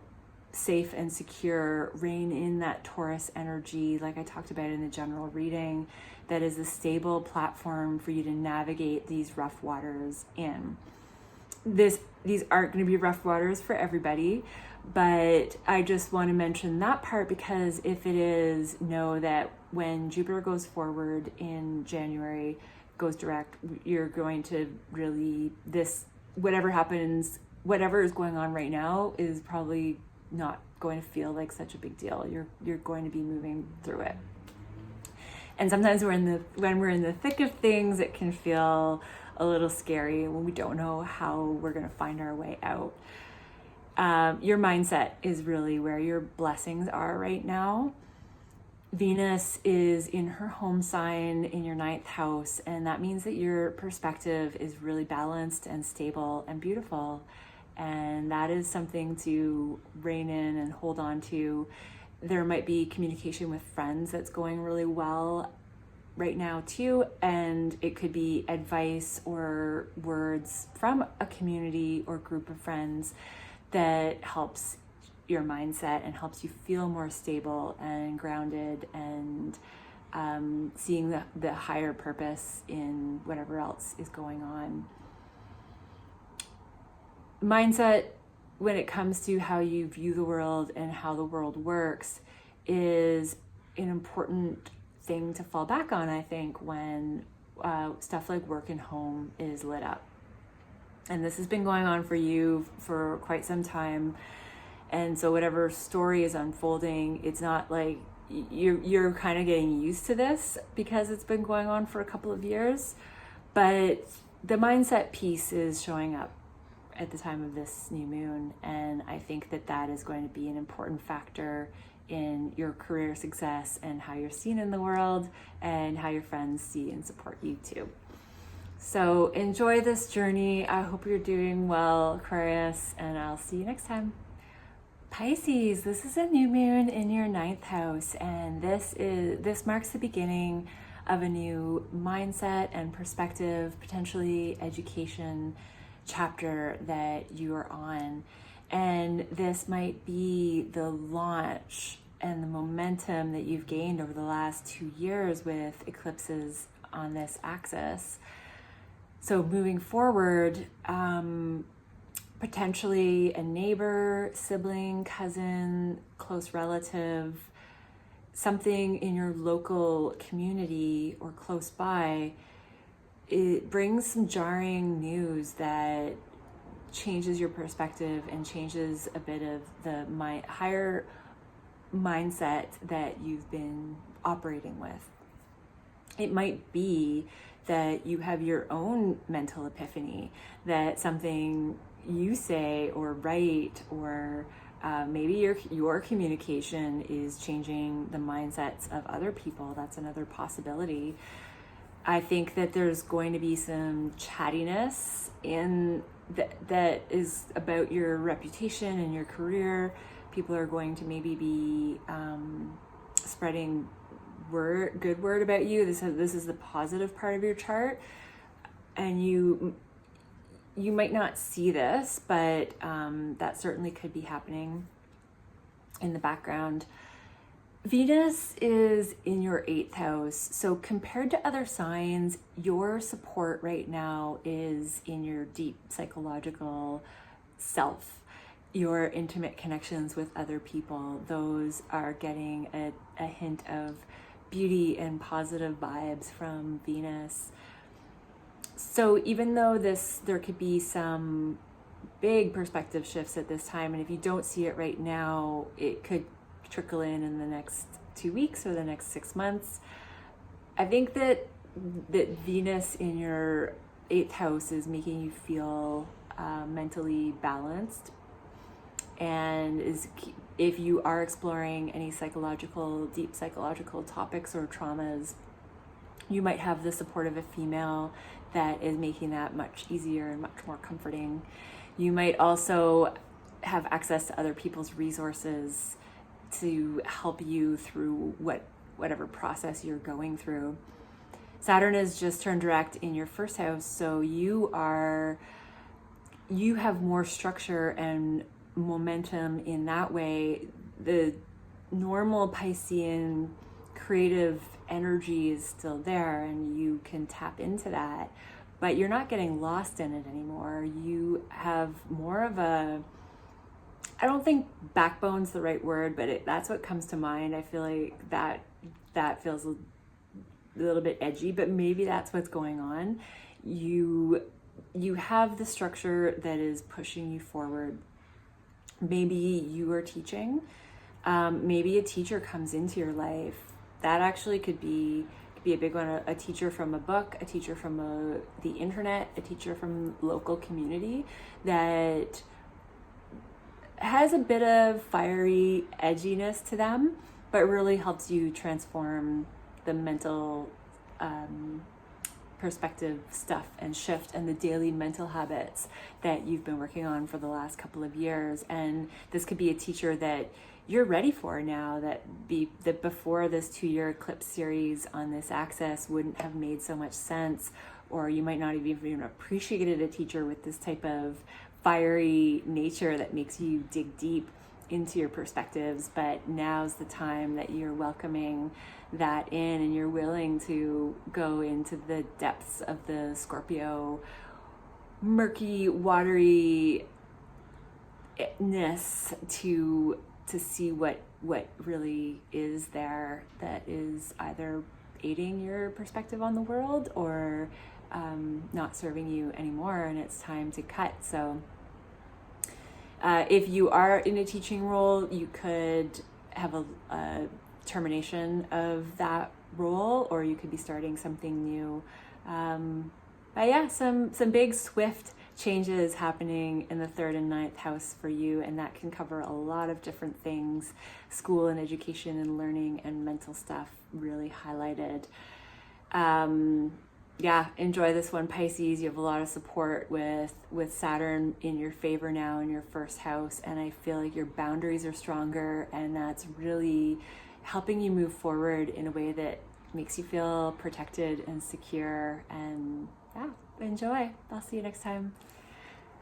safe and secure. Rein in that Taurus energy, like I talked about in the general reading, that is a stable platform for you to navigate these rough waters in. These aren't going to be rough waters for everybody, but I just want to mention that part, because if it is, know that when Jupiter goes forward in January, goes direct, you're going to really, whatever is going on right now is probably not going to feel like such a big deal. You're going to be moving through it. And sometimes when we're in the thick of things, it can feel a little scary when we don't know how we're going to find our way out. Your mindset is really where your blessings are right now. Venus is in her home sign in your 9th house, and that means that your perspective is really balanced and stable and beautiful. And that is something to rein in and hold on to. There might be communication with friends that's going really well right now too, and it could be advice or words from a community or group of friends that helps your mindset and helps you feel more stable and grounded, and seeing the higher purpose in whatever else is going on. Mindset, when it comes to how you view the world and how the world works, is an important thing to fall back on, I think, when stuff like work and home is lit up. And this has been going on for you for quite some time. And so whatever story is unfolding, it's not like you're kind of getting used to this because it's been going on for a couple of years. But the mindset piece is showing up at the time of this new moon. And I think that is going to be an important factor in your career success and how you're seen in the world and how your friends see and support you too. So enjoy this journey. I hope you're doing well, Aquarius, and I'll see you next time. Pisces, this is a new moon in your 9th house, and this marks the beginning of a new mindset and perspective, potentially education chapter that you are on. And this might be the launch and the momentum that you've gained over the last 2 years with eclipses on this axis. So moving forward, potentially a neighbor, sibling, cousin, close relative, something in your local community or close by, it brings some jarring news that changes your perspective and changes a bit of the higher mindset that you've been operating with. It might be that you have your own mental epiphany, that something you say or write, or maybe your communication is changing the mindsets of other people. That's another possibility. I think that there's going to be some chattiness in that is about your reputation and your career. People are going to maybe be spreading good word about you. This is the positive part of your chart, and you might not see this, but that certainly could be happening in the background. Venus is in your 8th house. So compared to other signs, your support right now is in your deep psychological self. Your intimate connections with other people, those are getting a hint of beauty and positive vibes from Venus. So even though there could be some big perspective shifts at this time, and if you don't see it right now, it could trickle in the next 2 weeks or the next 6 months. I think that Venus in your 8th house is making you feel mentally balanced, and if you are exploring any deep psychological topics or traumas, you might have the support of a female that is making that much easier and much more comforting. You might also have access to other people's resources to help you through whatever process you're going through. Saturn has just turned direct in your 1st house, so you have more structure and momentum in that way. The normal Piscean creative energy is still there, and you can tap into that, but you're not getting lost in it anymore. You have more of I don't think backbone's the right word, but that's what comes to mind. I feel like that feels a little bit edgy, but maybe that's what's going on. You have the structure that is pushing you forward. Maybe you are teaching. Maybe a teacher comes into your life. That actually could be a big one. A teacher from a book, a teacher from the internet, a teacher from local community that has a bit of fiery edginess to them, but really helps you transform the mental perspective stuff and shift and the daily mental habits that you've been working on for the last couple of years. And this could be a teacher that you're ready for now, that before this 2-year eclipse series on this axis wouldn't have made so much sense, or you might not have even appreciated a teacher with this type of fiery nature that makes you dig deep into your perspectives. But now's the time that you're welcoming that in, and you're willing to go into the depths of the Scorpio murky wateryness to see what really is there, that is either aiding your perspective on the world or not serving you anymore, and it's time to cut. So if you are in a teaching role, you could have a termination of that role, or you could be starting something new. But yeah, some big swift changes happening in the 3rd and 9th house for you, and that can cover a lot of different things. School and education and learning and mental stuff really highlighted. Yeah, enjoy this one, Pisces. You have a lot of support with Saturn in your favor now in your 1st house, and I feel like your boundaries are stronger, and that's really helping you move forward in a way that makes you feel protected and secure. And yeah, enjoy. I'll see you next time.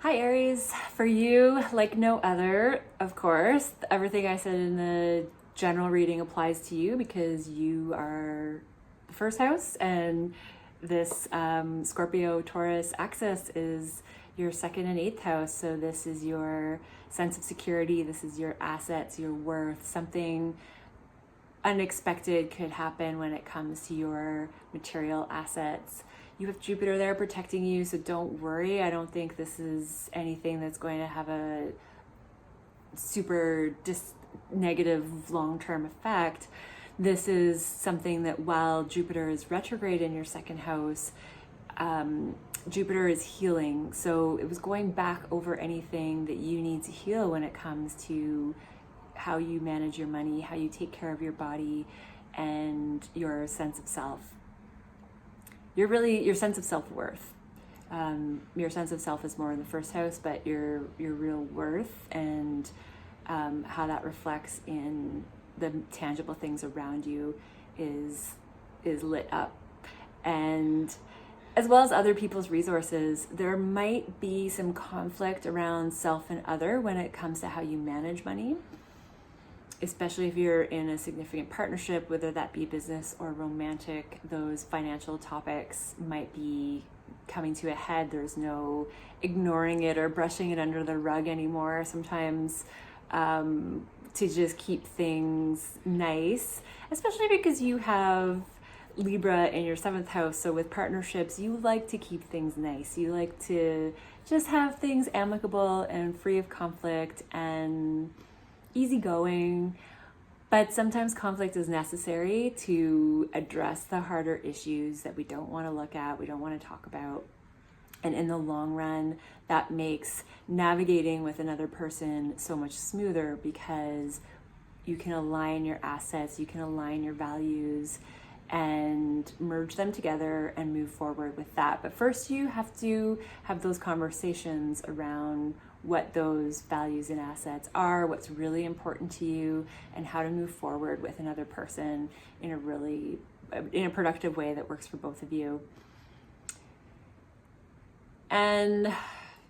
Hi, Aries. For you, like no other, of course, everything I said in the general reading applies to you because you are the 1st house, and this Scorpio Taurus axis is your 2nd and 8th house. So this is your sense of security. This is your assets, your worth. Something unexpected could happen when it comes to your material assets. You have Jupiter there protecting you, so don't worry. I don't think this is anything that's going to have a super negative long-term effect. This is something that while Jupiter is retrograde in your 2nd house, Jupiter is healing. So it was going back over anything that you need to heal when it comes to how you manage your money, how you take care of your body, and your sense of self. Your sense of self-worth. Your sense of self is more in the 1st house, but your real worth and how that reflects in the tangible things around you is lit up. And as well as other people's resources, there might be some conflict around self and other when it comes to how you manage money, especially if you're in a significant partnership, whether that be business or romantic. Those financial topics might be coming to a head. There's no ignoring it or brushing it under the rug anymore. Sometimes to just keep things nice, especially because you have Libra in your 7th house. So with partnerships, you like to keep things nice. You like to just have things amicable and free of conflict and easygoing. But sometimes conflict is necessary to address the harder issues that we don't want to look at, we don't want to talk about. And in the long run, that makes navigating with another person so much smoother, because you can align your assets, you can align your values and merge them together and move forward with that. But first you have to have those conversations around what those values and assets are, what's really important to you, and how to move forward with another person in a productive way that works for both of you. And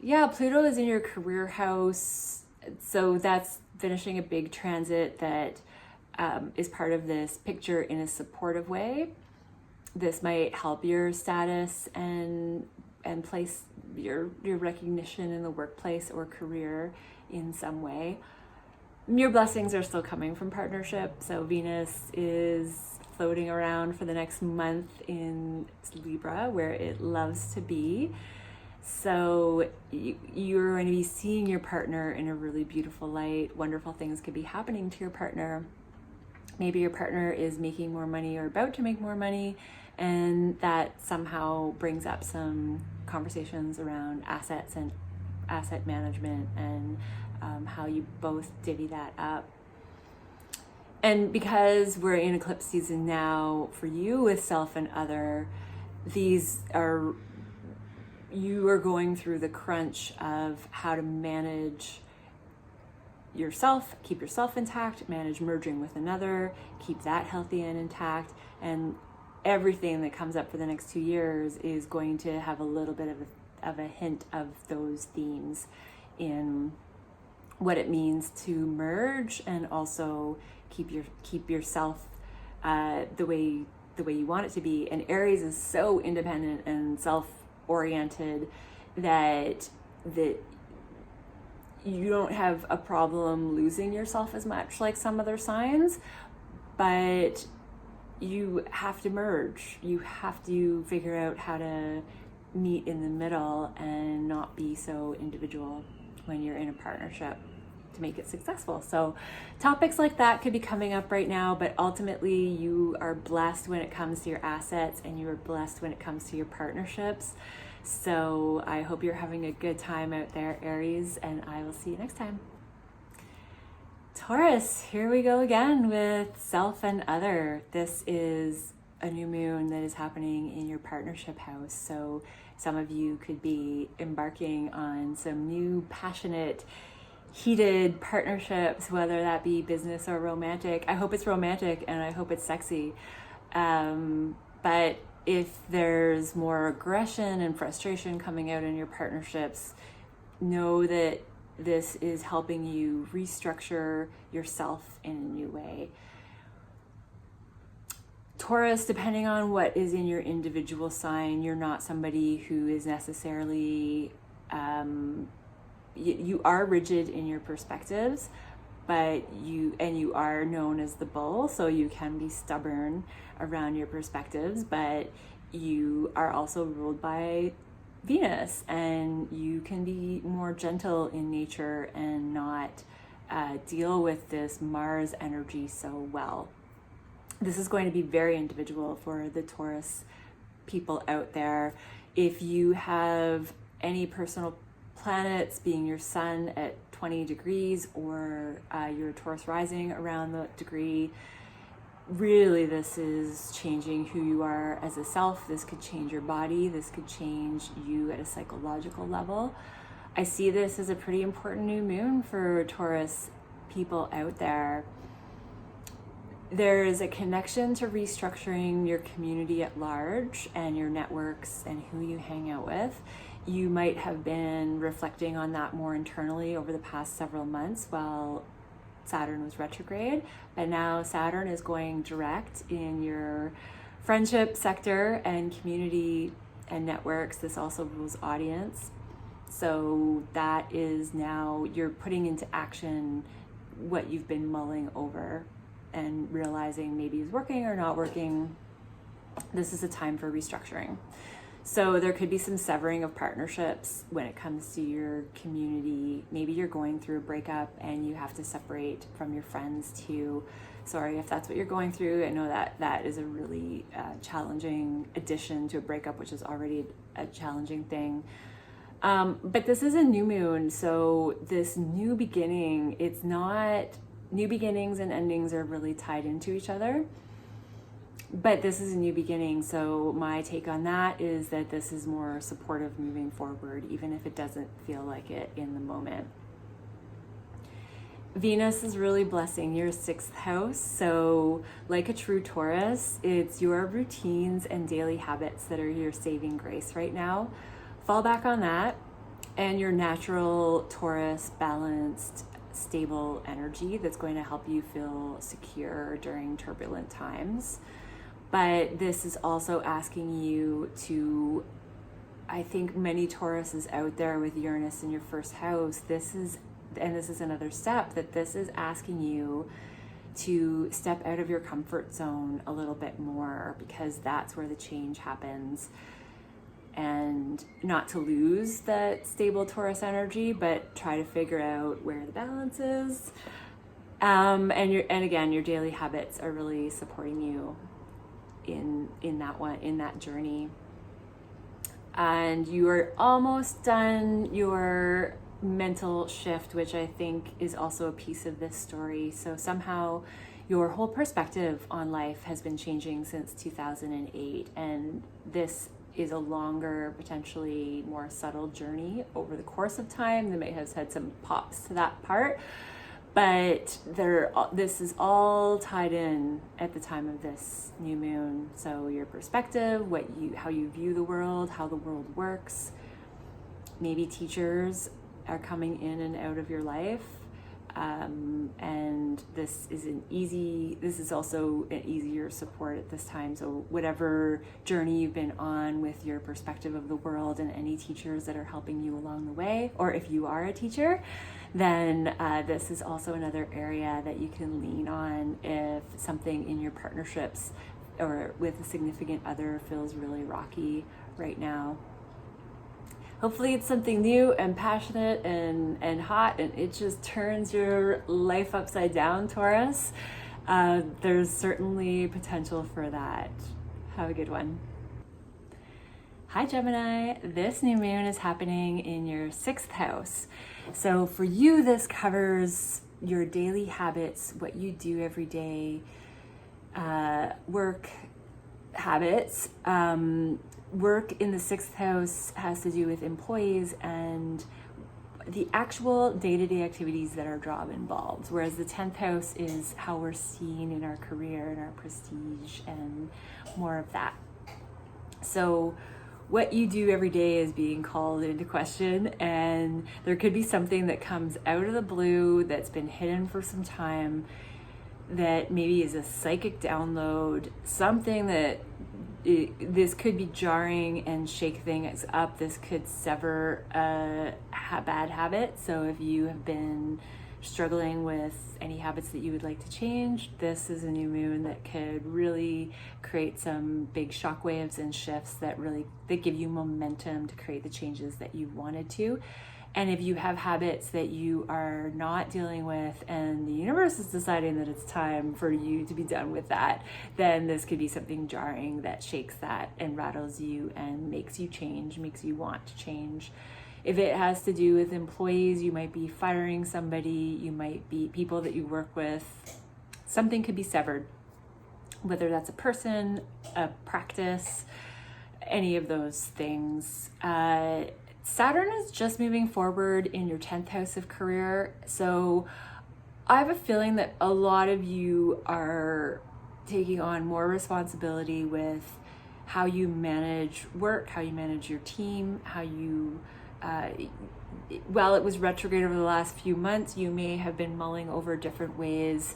yeah, Pluto is in your career house. So that's finishing a big transit that is part of this picture in a supportive way. This might help your status and place your recognition in the workplace or career in some way. Your blessings are still coming from partnership. So Venus is floating around for the next month in Libra, where it loves to be. So you're going to be seeing your partner in a really beautiful light. Wonderful things could be happening to your partner. Maybe your partner is making more money or about to make more money, and that somehow brings up some conversations around assets and asset management and how you both divvy that up. And because we're in eclipse season now for you with self and other, you are going through the crunch of how to manage yourself, keep yourself intact, manage merging with another, keep that healthy and intact. And everything that comes up for the next 2 years is going to have a little bit of a hint of those themes in what it means to merge and also keep yourself the way you want it to be. And Aries is so independent and self-oriented that you don't have a problem losing yourself as much like some other signs, but you have to merge. You have to figure out how to meet in the middle and not be so individual when you're in a partnership to make it successful. So topics like that could be coming up right now, but ultimately you are blessed when it comes to your assets and you are blessed when it comes to your partnerships. So I hope you're having a good time out there, Aries, and I will see you next time. Taurus, here we go again with self and other. This is a new moon that is happening in your partnership house. So some of you could be embarking on some new passionate, heated partnerships, whether that be business or romantic. I hope it's romantic and I hope it's sexy. But if there's more aggression and frustration coming out in your partnerships, know that this is helping you restructure yourself in a new way. Taurus, depending on what is in your individual sign, you're not somebody who is necessarily, you are rigid in your perspectives, but you are known as the bull, so you can be stubborn around your perspectives, but you are also ruled by Venus, and you can be more gentle in nature and not deal with this Mars energy so well. This is going to be very individual for the Taurus people out there. If you have any personal planets, being your sun at 20 degrees or your Taurus rising around the degree, really this is changing who you are as a self. This could change your body. This could change you at a psychological level. I see this as a pretty important new moon for Taurus people out there. there is a connection to restructuring your community at large and your networks and who you hang out with. You might have been reflecting on that more internally over the past several months while Saturn was retrograde, but now Saturn is going direct in your friendship sector and community and networks. This also rules audience. So that is now you're putting into action what you've been mulling over and realizing maybe is working or not working. This is a time for restructuring. So there could be some severing of partnerships when it comes to your community. Maybe you're going through a breakup and you have to separate from your friends too. Sorry if that's what you're going through. I know that that is a really challenging addition to a breakup, which is already a challenging thing. But this is a new moon, so this new beginning, it's not, new beginnings and endings are really tied into each other. But this is a new beginning, so my take on that is that this is more supportive moving forward, even if it doesn't feel like it in the moment. Venus is really blessing your 6th house, so like a true Taurus, it's your routines and daily habits that are your saving grace right now. Fall back on that and your natural Taurus balanced, stable energy that's going to help you feel secure during turbulent times. But this is also asking you to, I think many Tauruses out there with Uranus in your 1st house, this is another step, that this is asking you to step out of your comfort zone a little bit more, because that's where the change happens. And not to lose that stable Taurus energy, but try to figure out where the balance is. And again, your daily habits are really supporting you in that journey. And you are almost done your mental shift, which I think is also a piece of this story. So somehow your whole perspective on life has been changing since 2008, and this is a longer, potentially more subtle journey over the course of time. They may have had some pops to that part, but this is all tied in at the time of this new moon. So your perspective, how you view the world, how the world works. Maybe teachers are coming in and out of your life, and this is also an easier support at this time. So whatever journey you've been on with your perspective of the world, and any teachers that are helping you along the way, or if you are a teacher, then this is also another area that you can lean on if something in your partnerships or with a significant other feels really rocky right now. Hopefully it's something new and passionate and hot, and it just turns your life upside down, Taurus. There's certainly potential for that. Have a good one. Hi Gemini, this new moon is happening in your 6th house. So for you, this covers your daily habits, what you do every day, work habits. Work in the 6th house has to do with employees and the actual day-to-day activities that our job involves, whereas the 10th house is how we're seen in our career and our prestige and more of that. So what you do every day is being called into question, and there could be something that comes out of the blue that's been hidden for some time, that maybe is a psychic download, something that this could be jarring and shake things up. This could sever a bad habit. So if you have been struggling with any habits that you would like to change, this is a new moon that could really create some big shockwaves and shifts that give you momentum to create the changes that you wanted to. And if you have habits that you are not dealing with and the universe is deciding that it's time for you to be done with that, then this could be something jarring that shakes that and rattles you and makes you change, makes you want to change. If it has to do with employees, you might be firing somebody, you might be people that you work with, something could be severed, whether that's a person, a practice, any of those things. Saturn is just moving forward in your 10th house of career. So I have a feeling that a lot of you are taking on more responsibility with how you manage work, how you manage your team, how you, while it was retrograde over the last few months, you may have been mulling over different ways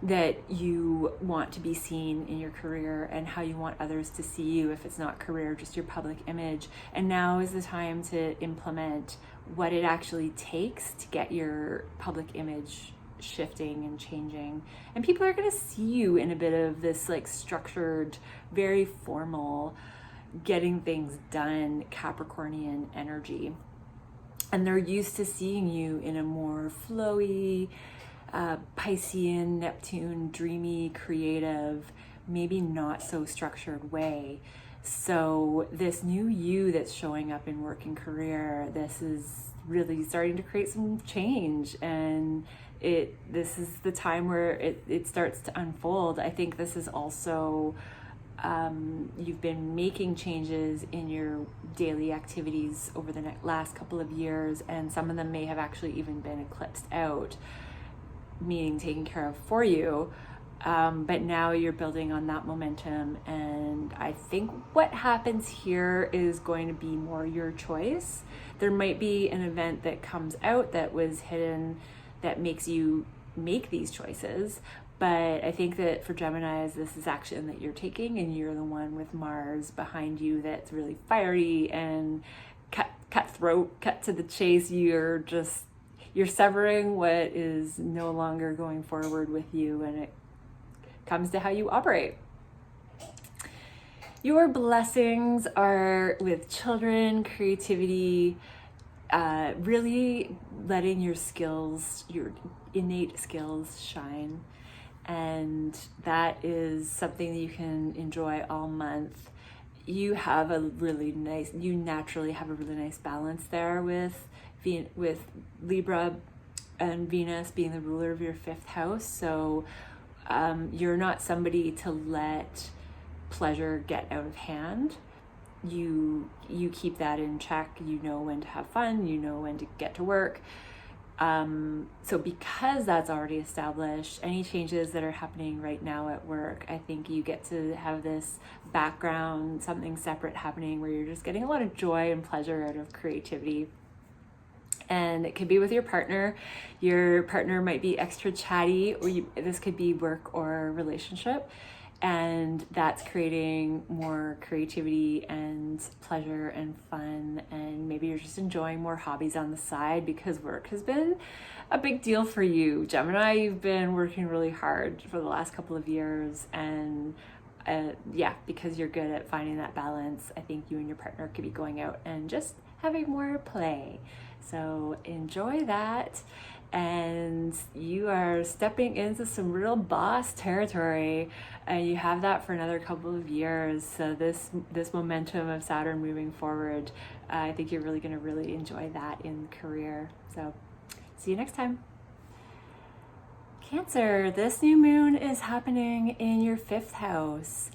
that you want to be seen in your career and how you want others to see you, if it's not career, just your public image. And now is the time to implement what it actually takes to get your public image shifting and changing. And people are going to see you in a bit of this like structured, very formal, getting things done Capricornian energy. And they're used to seeing you in a more flowy, Piscean, Neptune, dreamy, creative, maybe not so structured way. So this new you that's showing up in work and career, this is really starting to create some change, and this is the time where it starts to unfold. I think this is also, you've been making changes in your daily activities over the last couple of years, and some of them may have actually even been eclipsed out, meaning taken care of for you. But now you're building on that momentum, and I think what happens here is going to be more your choice. There might be an event that comes out that was hidden that makes you make these choices, but I think that for Geminis, this is action that you're taking, and you're the one with Mars behind you that's really fiery and cutthroat, cut to the chase. You're severing what is no longer going forward with you, and it comes to how you operate. Your blessings are with children, creativity, really letting your skills, your innate skills shine. And that is something that you can enjoy all month. You naturally have a really nice balance there with Libra and Venus being the ruler of your 5th house. So you're not somebody to let pleasure get out of hand. You keep that in check. You know when to have fun. You know when to get to work. So because that's already established, any changes that are happening right now at work, I think you get to have this background, something separate happening where you're just getting a lot of joy and pleasure out of creativity. And it could be with your partner. Your partner might be extra chatty, or this could be work or relationship. And that's creating more creativity and pleasure and fun. And maybe you're just enjoying more hobbies on the side because work has been a big deal for you. Gemini, you've been working really hard for the last couple of years. And because you're good at finding that balance, I think you and your partner could be going out and just having more play. So enjoy that. And you are stepping into some real boss territory, and you have that for another couple of years. So this momentum of Saturn moving forward, I think you're really going to really enjoy that in career. So see you next time. Cancer, this new moon is happening in your 5th house.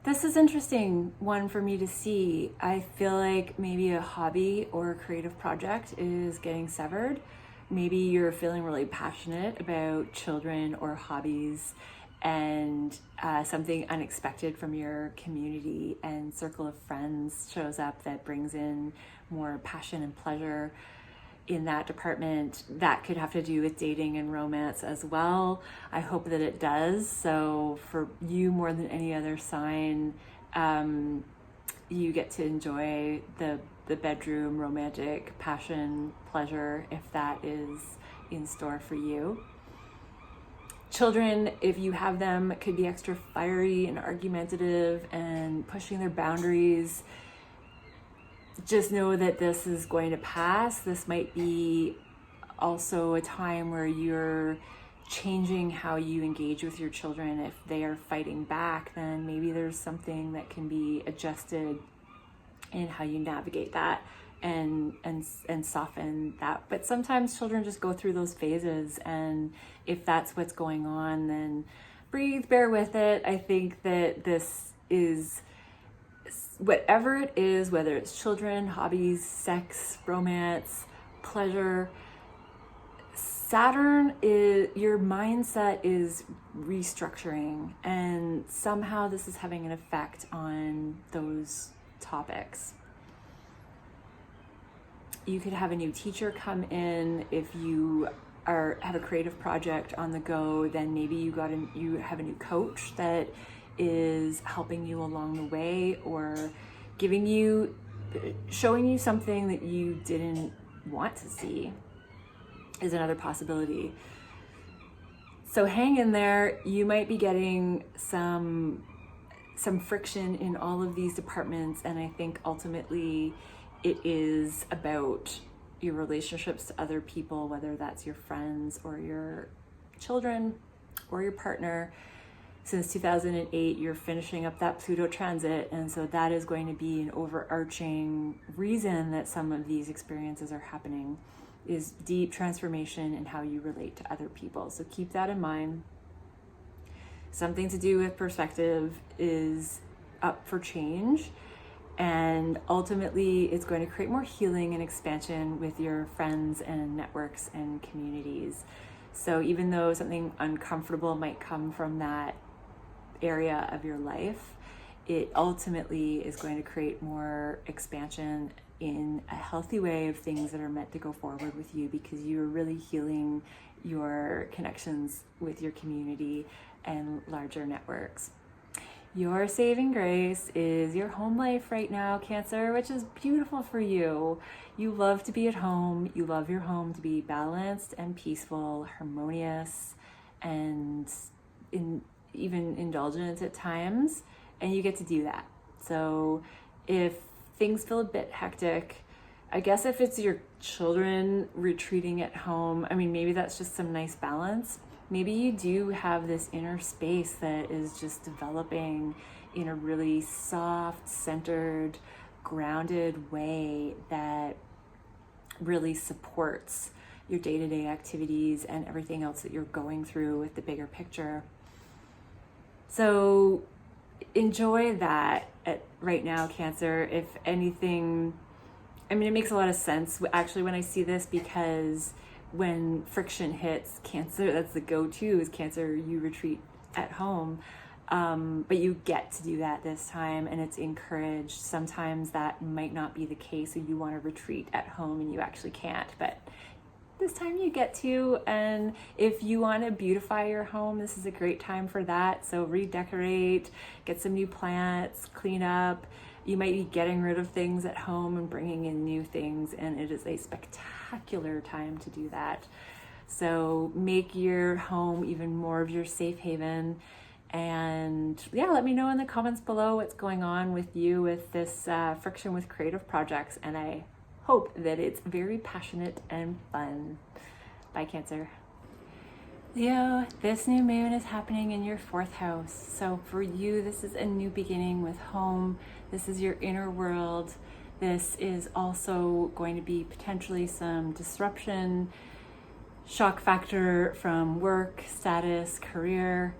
This is interesting one for me to see. I feel like maybe a hobby or a creative project is getting severed. Maybe you're feeling really passionate about children or hobbies, and something unexpected from your community and circle of friends shows up that brings in more passion and pleasure in that department. That could have to do with dating and romance as well. I hope that it does. So for you, more than any other sign, you get to enjoy the bedroom romantic passion, pleasure, if that is in store for you. Children, if you have them, could be extra fiery and argumentative and pushing their boundaries. Just know that this is going to pass. This might be also a time where you're changing how you engage with your children. If they are fighting back, then maybe there's something that can be adjusted in how you navigate that and soften that. But sometimes children just go through those phases, and if that's what's going on, then breathe, bear with it. I think that this is, whatever it is, whether it's children, hobbies, sex, romance, pleasure, Saturn is, your mindset is restructuring, and somehow this is having an effect on those topics. You could have a new teacher come in. If you have a creative project on the go, then maybe you have a new coach that is helping you along the way, or showing you something that you didn't want to see is another possibility. So hang in there. You might be getting some friction in all of these departments, and I think ultimately it is about your relationships to other people, whether that's your friends or your children or your partner. Since 2008, you're finishing up that Pluto transit, and so that is going to be an overarching reason that some of these experiences are happening, is deep transformation in how you relate to other people. So keep that in mind. Something to do with perspective is up for change, and ultimately it's going to create more healing and expansion with your friends and networks and communities. So even though something uncomfortable might come from that area of your life, it ultimately is going to create more expansion in a healthy way of things that are meant to go forward with you, because you're really healing your connections with your community and larger networks. Your saving grace is your home life right now, Cancer, which is beautiful for you. You love to be at home. You love your home to be balanced and peaceful, harmonious, and even indulgent at times, and you get to do that. So if things feel a bit hectic, I guess if it's your children retreating at home, I mean, maybe that's just some nice balance. Maybe you do have this inner space that is just developing in a really soft, centered, grounded way that really supports your day-to-day activities and everything else that you're going through with the bigger picture. So enjoy that right now, Cancer. If anything, I mean, it makes a lot of sense actually when I see this, because when friction hits, Cancer, that's the go-to, is Cancer, you retreat at home. But you get to do that this time, and it's encouraged. Sometimes that might not be the case, so you want to retreat at home and you actually can't, but this time you get to. And if you want to beautify your home, this is a great time for that. So redecorate, get some new plants, clean up. You might be getting rid of things at home and bringing in new things, and it is a spectacular time to do that. So make your home even more of your safe haven. And yeah, let me know in the comments below what's going on with you with this friction with creative projects, and I hope that it's very passionate and fun. Bye, Cancer. Leo, this new moon is happening in your 4th house. So for you, this is a new beginning with home. This is your inner world. This is also going to be potentially some disruption, shock factor from work, status, career.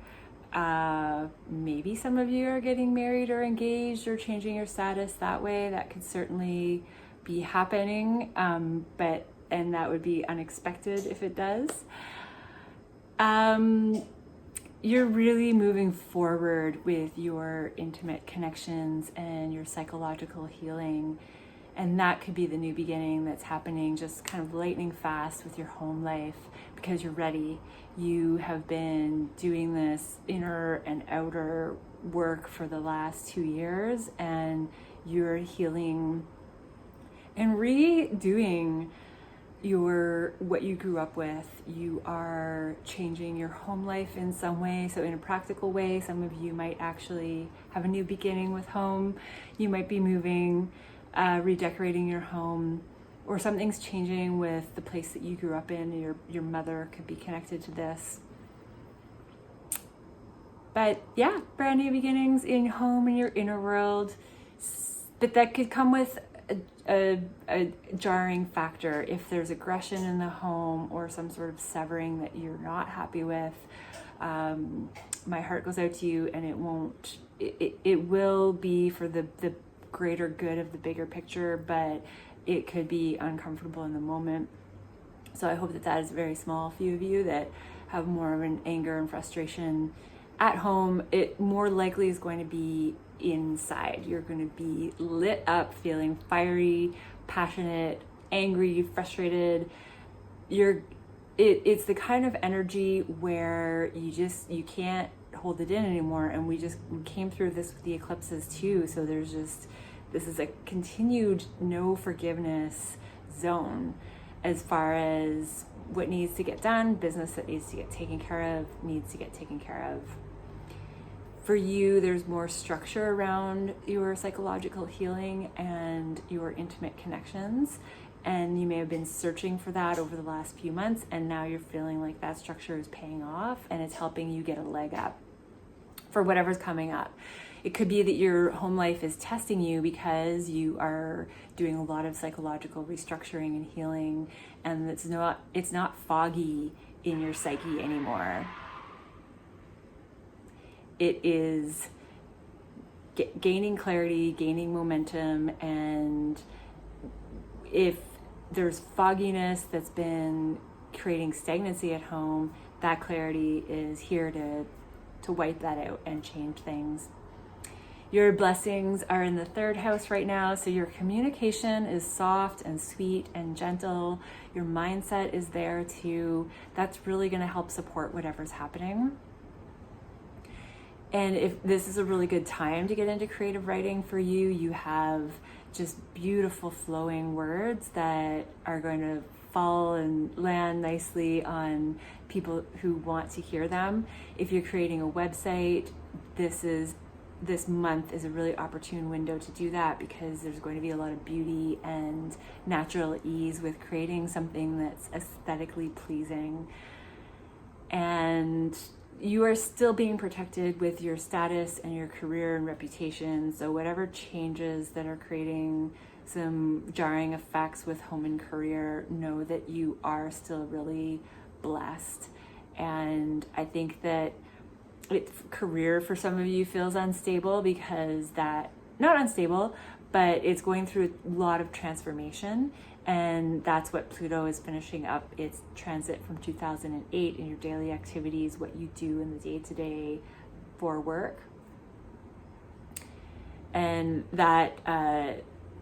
Maybe some of you are getting married or engaged or changing your status that way. That could certainly be happening, and that would be unexpected if it does. You're really moving forward with your intimate connections and your psychological healing, and that could be the new beginning that's happening just kind of lightning fast with your home life, because you're ready. You have been doing this inner and outer work for the last 2 years, and you're healing and redoing what you grew up with. You are changing your home life in some way. So in a practical way, some of you might actually have a new beginning with home. You might be moving, redecorating your home, or something's changing with the place that you grew up in. Your mother could be connected to this. But yeah, brand new beginnings in home and your inner world. But that could come with a jarring factor if there's aggression in the home or some sort of severing that you're not happy with. My heart goes out to you, and it will be for the greater good of the bigger picture, but it could be uncomfortable in the moment. So I hope that that is a very small few of you that have more of an anger and frustration at home. It more likely is going to be inside. You're going to be lit up, feeling fiery, passionate, angry, frustrated. It's the kind of energy where you can't hold it in anymore. And we came through this with the eclipses too. So this is a continued no forgiveness zone as far as what needs to get done, business that needs to get taken care of, needs to get taken care of. For you, there's more structure around your psychological healing and your intimate connections. And you may have been searching for that over the last few months, and now you're feeling like that structure is paying off and it's helping you get a leg up for whatever's coming up. It could be that your home life is testing you because you are doing a lot of psychological restructuring and healing, and it's not foggy in your psyche anymore. It is gaining clarity, gaining momentum, and if there's fogginess that's been creating stagnancy at home, that clarity is here to wipe that out and change things. Your blessings are in the 3rd house right now, so your communication is soft and sweet and gentle. Your mindset is there too. That's really going to help support whatever's happening. And if this is a really good time to get into creative writing for you, you have just beautiful flowing words that are going to fall and land nicely on people who want to hear them. If you're creating a website, this month is a really opportune window to do that, because there's going to be a lot of beauty and natural ease with creating something that's aesthetically pleasing. And you are still being protected with your status and your career and reputation. So whatever changes that are creating some jarring effects with home and career, know that you are still really blessed. And I think that career for some of you feels unstable because not unstable, but it's going through a lot of transformation. And that's what Pluto is finishing up its transit from 2008 in your daily activities, what you do in the day-to-day for work. And that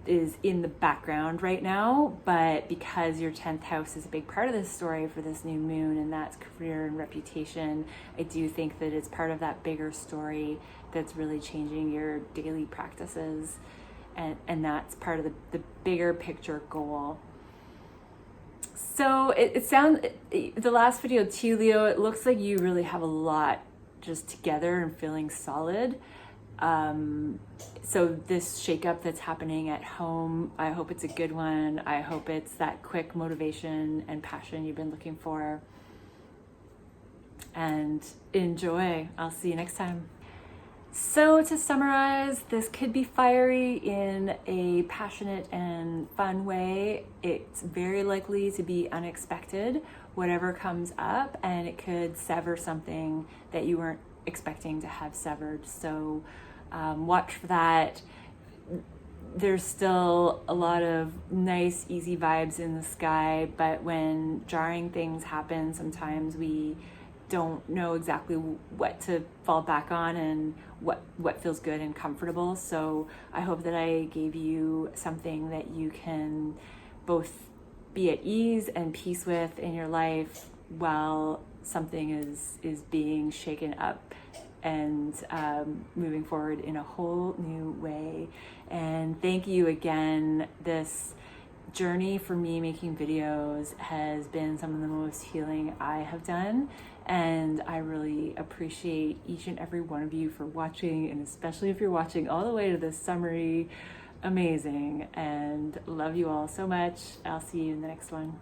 is in the background right now, but because your 10th house is a big part of this story for this new moon, and that's career and reputation, I do think that it's part of that bigger story that's really changing your daily practices. And that's part of the bigger picture goal. So the last video too, Leo, it looks like you really have a lot just together and feeling solid. So this shakeup that's happening at home, I hope it's a good one. I hope it's that quick motivation and passion you've been looking for. And enjoy. I'll see you next time. So to summarize, this could be fiery in a passionate and fun way. It's very likely to be unexpected, whatever comes up, and it could sever something that you weren't expecting to have severed. So watch for that. There's still a lot of nice, easy vibes in the sky, but when jarring things happen, sometimes we don't know exactly what to fall back on and what feels good and comfortable. So I hope that I gave you something that you can both be at ease and peace with in your life while something is being shaken up and moving forward in a whole new way. And thank you again. This journey for me making videos has been some of the most healing I have done, and I really appreciate each and every one of you for watching, and especially if you're watching all the way to this summary. Amazing, and love you all so much. I'll see you in the next one.